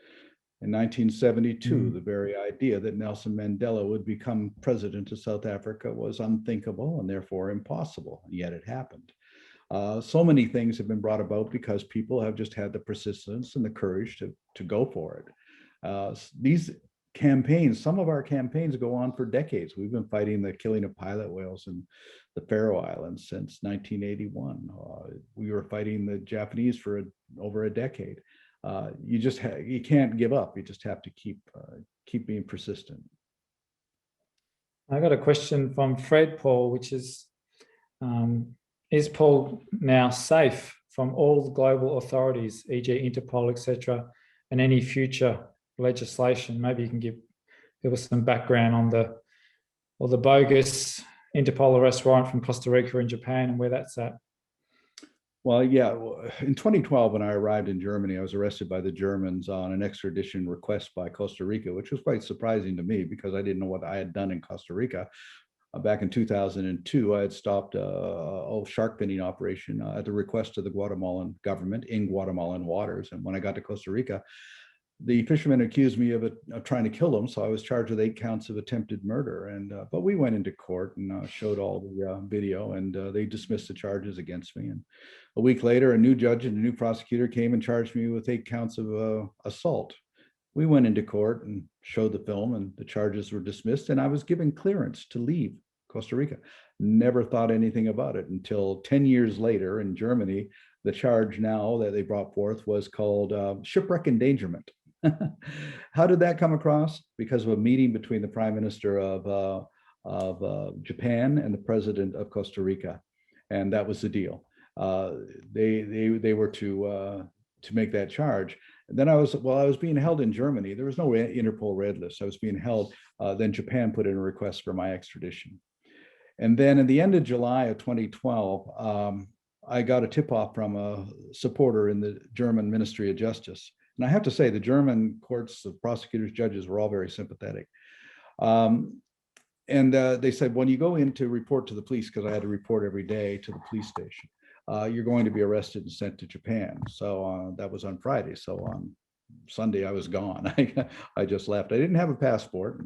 In 1972, the very idea that Nelson Mandela would become president of South Africa was unthinkable and therefore impossible, and yet it happened. So many things have been brought about because people have just had the persistence and the courage to go for it. These campaigns, some of our campaigns go on for decades. We've been fighting the killing of pilot whales in the Faroe Islands since 1981. We were fighting the Japanese for over a decade. You can't give up. You just have to keep being persistent. I got a question from Fred Paul, which is Paul now safe from all the global authorities, e.g. Interpol, etc., and any future legislation? Maybe you can give us some background on the bogus Interpol arrest warrant from Costa Rica and Japan and where that's at. Well, yeah, in 2012, when I arrived in Germany, I was arrested by the Germans on an extradition request by Costa Rica, which was quite surprising to me because I didn't know what I had done in Costa Rica. Back in 2002, I had stopped a shark finning operation at the request of the Guatemalan government in Guatemalan waters. And when I got to Costa Rica, the fishermen accused me of trying to kill them. So I was charged with 8 counts of attempted murder. And but we went into court and showed all the video, and they dismissed the charges against me. And a week later, a new judge and a new prosecutor came and charged me with 8 counts of assault. We went into court and showed the film, and the charges were dismissed, and I was given clearance to leave Costa Rica. never thought anything about it until 10 years later in Germany. The charge now that they brought forth was called shipwreck endangerment. How did that come across? Because of a meeting between the Prime Minister of Japan and the President of Costa Rica, and that was the deal. They were to make that charge. And then I was being held in Germany. There was no Interpol red list. I was being held. Then Japan put in a request for my extradition. And then in the end of July of 2012, I got a tip-off from a supporter in the German Ministry of Justice. And I have to say, the German courts, the prosecutors, judges were all very sympathetic. And they said, when you go in to report to the police, because I had to report every day to the police station, you're going to be arrested and sent to Japan. So that was on Friday. So on Sunday, I was gone. I just left. I didn't have a passport.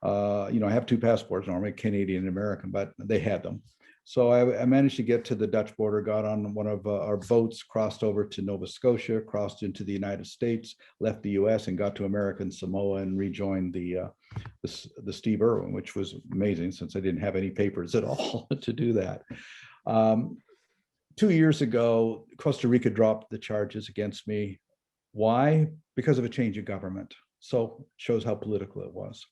I have two passports, normally Canadian and American, but they had them. So I managed to get to the Dutch border, got on one of our boats, crossed over to Nova Scotia, crossed into the United States, left the US and got to American Samoa and rejoined the Steve Irwin, which was amazing since I didn't have any papers at all to do that. 2 years ago, Costa Rica dropped the charges against me. Why? Because of a change of government. So shows how political it was.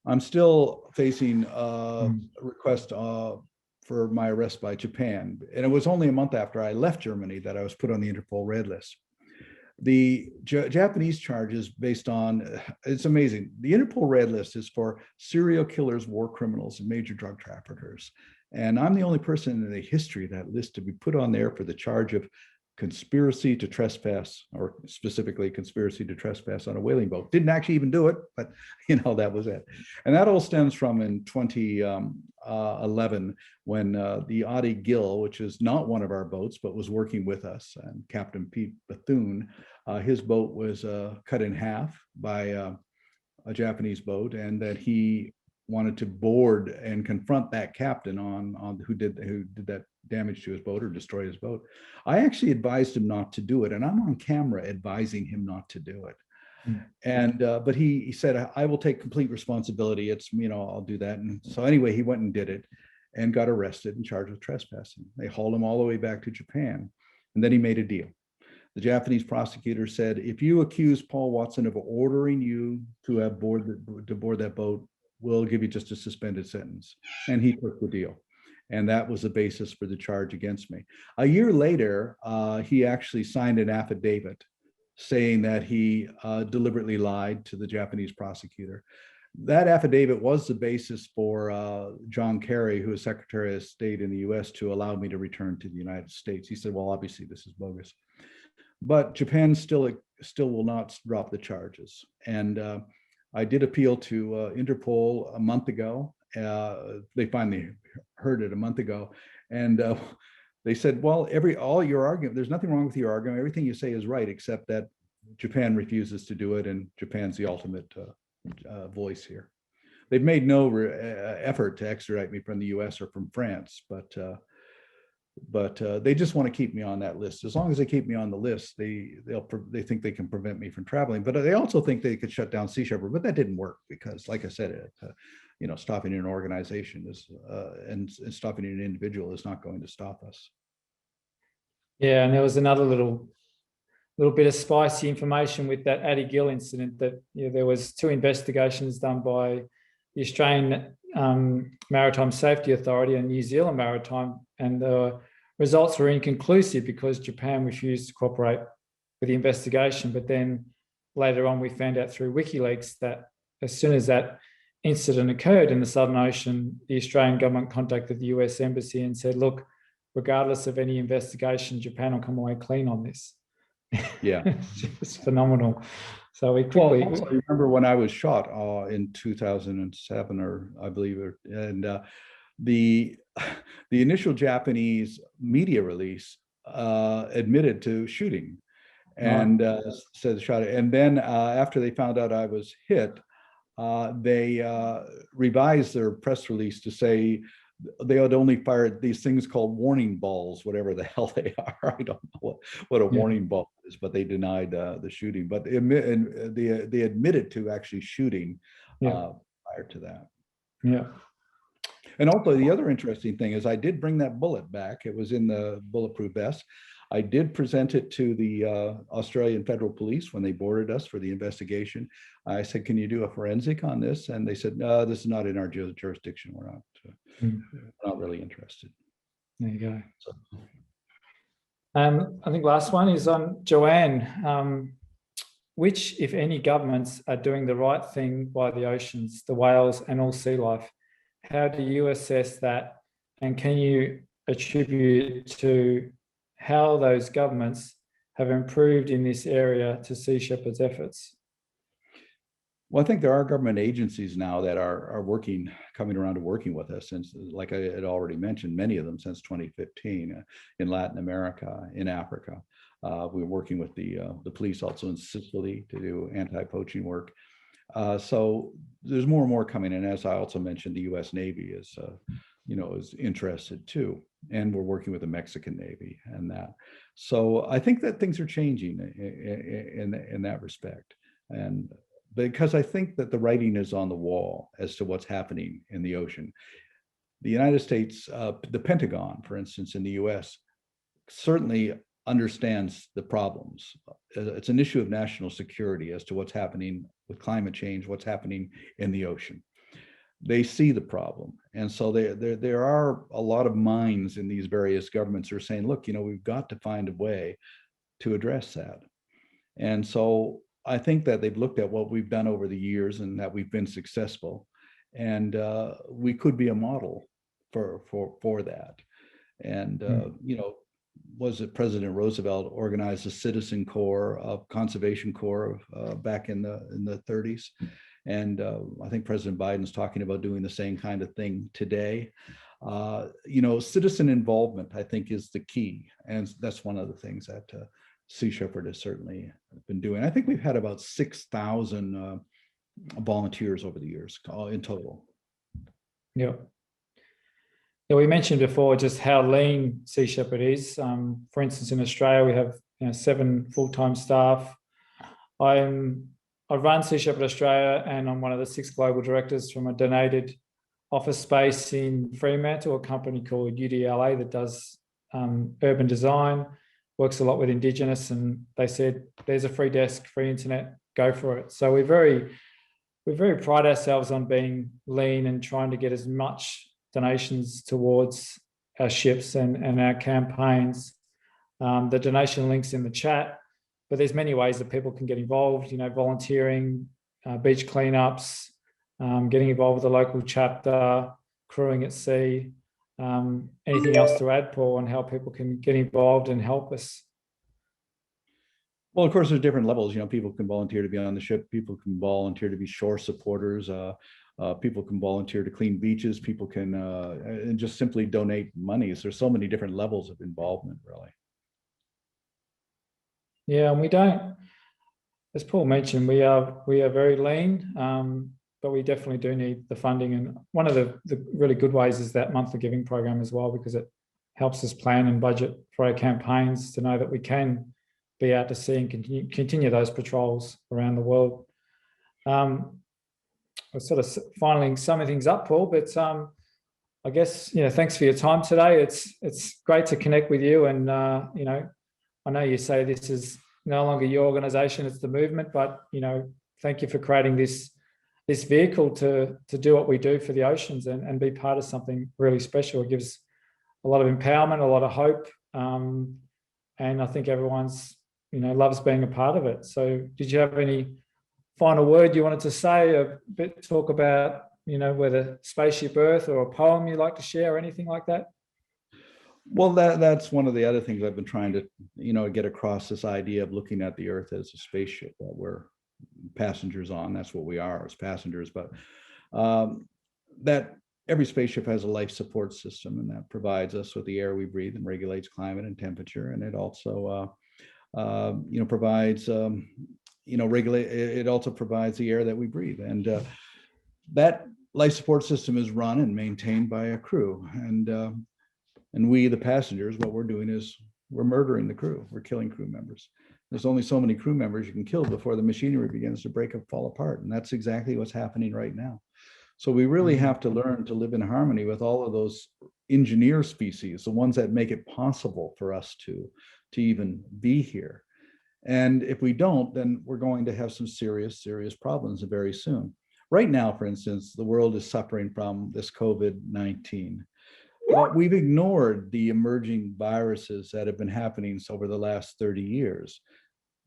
I'm still facing a request for my arrest by Japan. And it was only a month after I left Germany that I was put on the Interpol red list. The Japanese charges based on, it's amazing. The Interpol red list is for serial killers, war criminals, and major drug traffickers. And I'm the only person in the history of that list to be put on there for the charge of conspiracy to trespass, or specifically conspiracy to trespass on a whaling boat. Didn't actually even do it, but that was it. And that all stems from in 2011 when the Audi Gill, which is not one of our boats, but was working with us, and Captain Pete Bethune, his boat was cut in half by a Japanese boat, and that he wanted to board and confront that captain on who did that damage to his boat or destroy his boat. I actually advised him not to do it, and I'm on camera advising him not to do it. And but he said, I will take complete responsibility. It's I'll do that. And so anyway, he went and did it and got arrested and charged with trespassing. They hauled him all the way back to Japan, and then he made a deal. The Japanese prosecutor said, if you accuse Paul Watson of ordering you to board that boat, we'll give you just a suspended sentence. And he took the deal. And that was the basis for the charge against me. A year later, he actually signed an affidavit saying that he deliberately lied to the Japanese prosecutor. That affidavit was the basis for John Kerry, who is Secretary of State in the US, to allow me to return to the United States. He said, well, obviously this is bogus. But Japan still will not drop the charges. And I did appeal to Interpol a month ago. They finally heard it a month ago. And they said, well, all your argument, there's nothing wrong with your argument. Everything you say is right, except that Japan refuses to do it. And Japan's the ultimate voice here. They've made no effort to extradite me from the US or from France, but they just want to keep me on that list. As long as they keep me on the list, they think they can prevent me from traveling. But they also think they could shut down Sea Shepherd. But that didn't work because, like I said, stopping an organization is and stopping an individual is not going to stop us. Yeah, and there was another little bit of spicy information with that Addie Gill incident, that there was 2 investigations done by the Australian Maritime Safety Authority and New Zealand Maritime, and the results were inconclusive because Japan refused to cooperate with the investigation. But then later on, we found out through WikiLeaks that as soon as that incident occurred in the Southern Ocean, the Australian government contacted the US Embassy and said, look, regardless of any investigation, Japan will come away clean on this. Yeah. It's phenomenal. So we quickly... Well, also, I remember when I was shot in 2007, or I believe, and the initial Japanese media release admitted to shooting and said shot it. And then after they found out I was hit, they revised their press release to say they had only fired these things called warning balls, whatever the hell they are. I don't know what a warning ball is, but they denied the shooting. But they admitted to actually shooting prior to that. Yeah. And also the other interesting thing is I did bring that bullet back. It was in the bulletproof vest. I did present it to the Australian Federal Police when they boarded us for the investigation. I said, can you do a forensic on this? And they said, no, this is not in our jurisdiction. We're not really interested. There you go. So, I think last one is on Joanne. Which, if any, governments are doing the right thing by the oceans, the whales, and all sea life? How do you assess that? And can you attribute to how those governments have improved in this area to Sea Shepherd's efforts? well, I think there are government agencies now that are working, coming around to working with us since, like I had already mentioned, many of them since 2015 in Latin America, in Africa. We're working with the police also in Sicily to do anti-poaching work. So there's more and more coming in. As I also mentioned, the U.S. Navy is, is interested too, and we're working with the Mexican Navy and that. So I think that things are changing in that respect, and because I think that the writing is on the wall as to what's happening in the ocean. The United States, the Pentagon, for instance, in the U.S., certainly understands the problems. It's an issue of national security as to what's happening with climate change, what's happening in the ocean. They see the problem. And so there are a lot of minds in these various governments who are saying, look, we've got to find a way to address that. And so I think that they've looked at what we've done over the years and that we've been successful. And we could be a model for that. And, was it President Roosevelt organized a citizen corps, conservation corps back in the 30s. And I think President Biden's talking about doing the same kind of thing today. Citizen involvement, I think, is the key. And that's one of the things that Sea Shepherd has certainly been doing. I think we've had about 6,000 volunteers over the years in total. Yeah. Yeah, we mentioned before just how lean Sea Shepherd is. For instance, in Australia, we have 7 full-time staff. I run Sea Shepherd Australia, and I'm one of the 6 global directors from a donated office space in Fremantle, a company called UDLA that does urban design, works a lot with Indigenous, and they said, there's a free desk, free internet, go for it. So we very pride ourselves on being lean and trying to get as much donations towards our ships and our campaigns. The donation link's in the chat, but there's many ways that people can get involved, volunteering, beach cleanups, getting involved with the local chapter, crewing at sea. Anything else to add, Paul, on how people can get involved and help us? Well, of course, there's different levels. People can volunteer to be on the ship. People can volunteer to be shore supporters. People can volunteer to clean beaches. People can and just simply donate monies. There's so many different levels of involvement, really. Yeah, and we don't, as Paul mentioned, we are very lean, but we definitely do need the funding. And one of the really good ways is that monthly giving program as well, because it helps us plan and budget for our campaigns to know that we can be out to sea and continue those patrols around the world. We're sort of finally summing things up, Paul, but I guess, thanks for your time today. It's great to connect with you. And, I know you say this is no longer your organisation, it's the movement, but, thank you for creating this vehicle to do what we do for the oceans and be part of something really special. It gives a lot of empowerment, a lot of hope. And I think everyone's, loves being a part of it. So did you have any final word you wanted to say, a bit talk about, whether Spaceship Earth or a poem you'd like to share or anything like that? Well, that's one of the other things I've been trying to, get across, this idea of looking at the Earth as a spaceship that we're passengers on. That's what we are, as passengers. But that every spaceship has a life support system, and that provides us with the air we breathe and regulates climate and temperature. And it also, provides, it also provides the air that we breathe. And that life support system is run and maintained by a crew. And we, the passengers, what we're doing is we're murdering the crew. We're killing crew members. There's only so many crew members you can kill before the machinery begins to break and fall apart. And that's exactly what's happening right now. So we really Mm. have to learn to live in harmony with all of those engineer species, the ones that make it possible for us to even be here. And if we don't, then we're going to have some serious, serious problems very soon. Right now, for instance, the world is suffering from this COVID-19. But we've ignored the emerging viruses that have been happening over the last 30 years.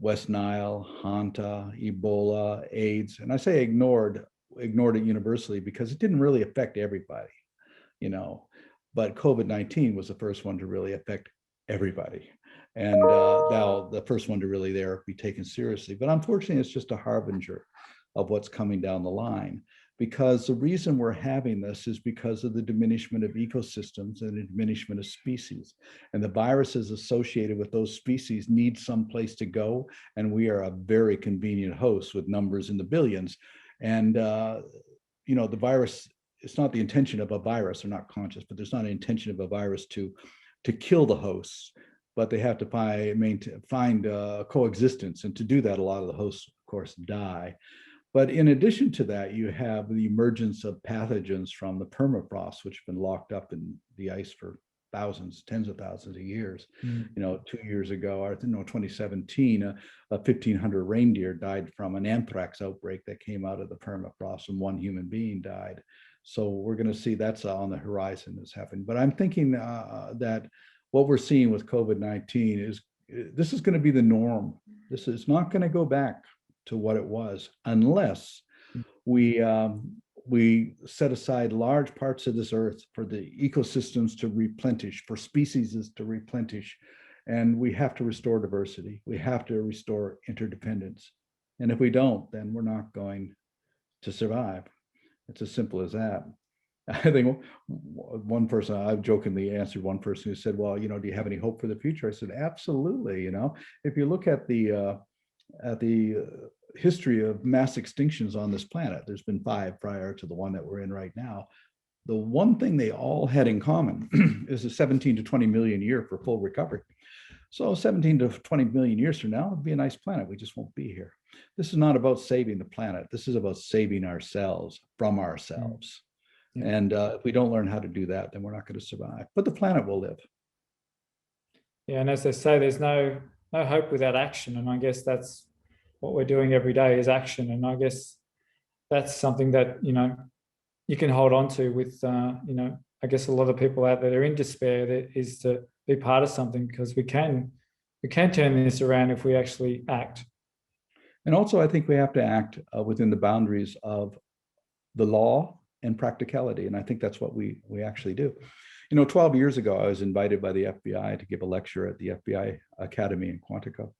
West Nile, Hanta, Ebola, AIDS. And I say ignored it universally because it didn't really affect everybody, you know, but COVID-19 was the first one to really affect everybody. And now the first one to really be taken seriously. But unfortunately, it's just a harbinger of what's coming down the line, because the reason we're having this is because of the diminishment of ecosystems and the diminishment of species. And the viruses associated with those species need some place to go. And we are a very convenient host with numbers in the billions. And, the virus, it's not the intention of a virus, they're not conscious, but there's not an intention of a virus to kill the hosts, but they have to find coexistence. And to do that, a lot of the hosts, of course, die. But in addition to that, you have the emergence of pathogens from the permafrost, which have been locked up in the ice for thousands, tens of thousands of years. 2 years ago, or 2017, a 1,500 reindeer died from an anthrax outbreak that came out of the permafrost, and one human being died. So we're going to see that's on the horizon that's happening. But I'm thinking that what we're seeing with COVID-19 is this is going to be the norm. This is not going to go back to what it was unless we set aside large parts of this earth for the ecosystems to replenish, for species to replenish. And we have to restore diversity. We have to restore interdependence. And if we don't, then we're not going to survive. It's as simple as that. I think one person, I've jokingly answered one person who said, well, do you have any hope for the future? I said, absolutely. If you look at the history of mass extinctions on this planet, there's been 5 prior to the one that we're in right now. The one thing they all had in common is a 17 to 20 million year for full recovery. So 17 to 20 million years from now, it'd be a nice planet. We just won't be here. This is not about saving the planet. This is about saving ourselves from ourselves. Yeah. And if we don't learn how to do that, then we're not going to survive. But the planet will live. Yeah, and as they say, there's no hope without action. And I guess that's what we're doing every day is action. And I guess that's something that, you can hold on to with, I guess a lot of people out there are in despair, that is to be part of something, because we can turn this around if we actually act. And also, I think we have to act within the boundaries of the law and practicality. And I think that's what we actually do. 12 years ago, I was invited by the FBI to give a lecture at the FBI Academy in Quantico.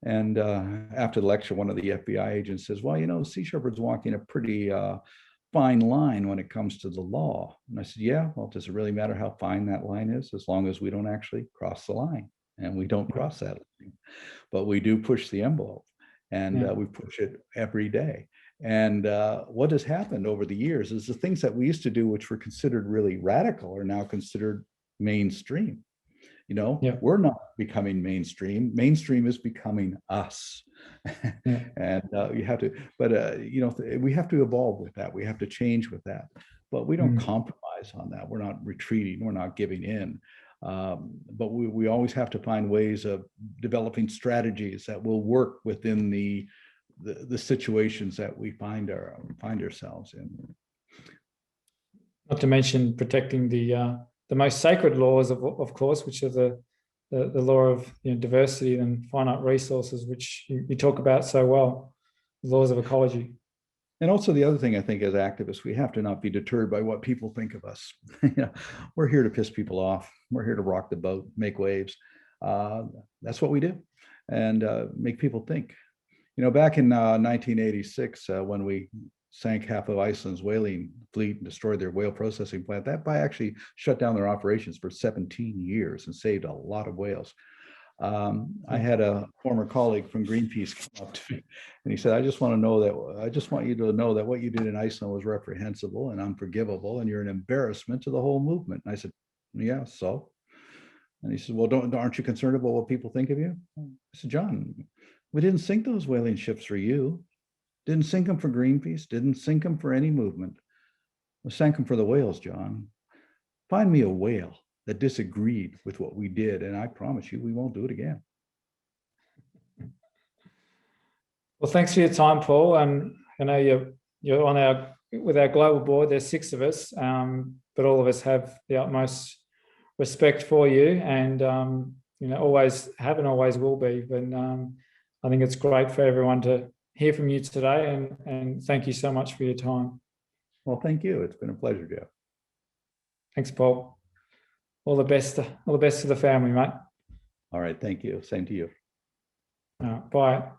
And after the lecture, one of the FBI agents says, well, Sea Shepherd's walking a pretty fine line when it comes to the law. And I said, yeah, well, does it really matter how fine that line is, as long as we don't actually cross the line? And we don't cross that line, but we do push the envelope, and we push it every day. And what has happened over the years is the things that we used to do, which were considered really radical, are now considered mainstream. We're not becoming mainstream. Mainstream is becoming us. And you have to, but we have to evolve with that. We have to change with that. But we don't compromise on that. We're not retreating. We're not giving in. But we always have to find ways of developing strategies that will work within the situations that we find ourselves in. Not to mention protecting the most sacred laws, of course, which are the law of diversity and finite resources, which you talk about so well, the laws of ecology. And also the other thing, I think, as activists, we have to not be deterred by what people think of us. We're here to piss people off. We're here to rock the boat, make waves. That's what we do, and make people think. Back in 1986, when we sank half of Iceland's whaling fleet and destroyed their whale processing plant, that actually shut down their operations for 17 years and saved a lot of whales. I had a former colleague from Greenpeace come up to me, and he said, I just want you to know that what you did in Iceland was reprehensible and unforgivable, and you're an embarrassment to the whole movement. And I said, yeah, so? And he said, well, aren't you concerned about what people think of you? I said, John, we didn't sink those whaling ships for you. Didn't sink them for Greenpeace, didn't sink them for any movement. I sank them for the whales, John. Find me a whale that disagreed with what we did, and I promise you we won't do it again. Well, thanks for your time, Paul. And I know you're on with our global board. There's 6 of us, but all of us have the utmost respect for you, and always have and always will be. But I think it's great for everyone to hear from you today, and thank you so much for your time. Well, thank you. It's been a pleasure, Jeff. Thanks, Paul. All the best to the family, mate. All right. Thank you. Same to you. Bye.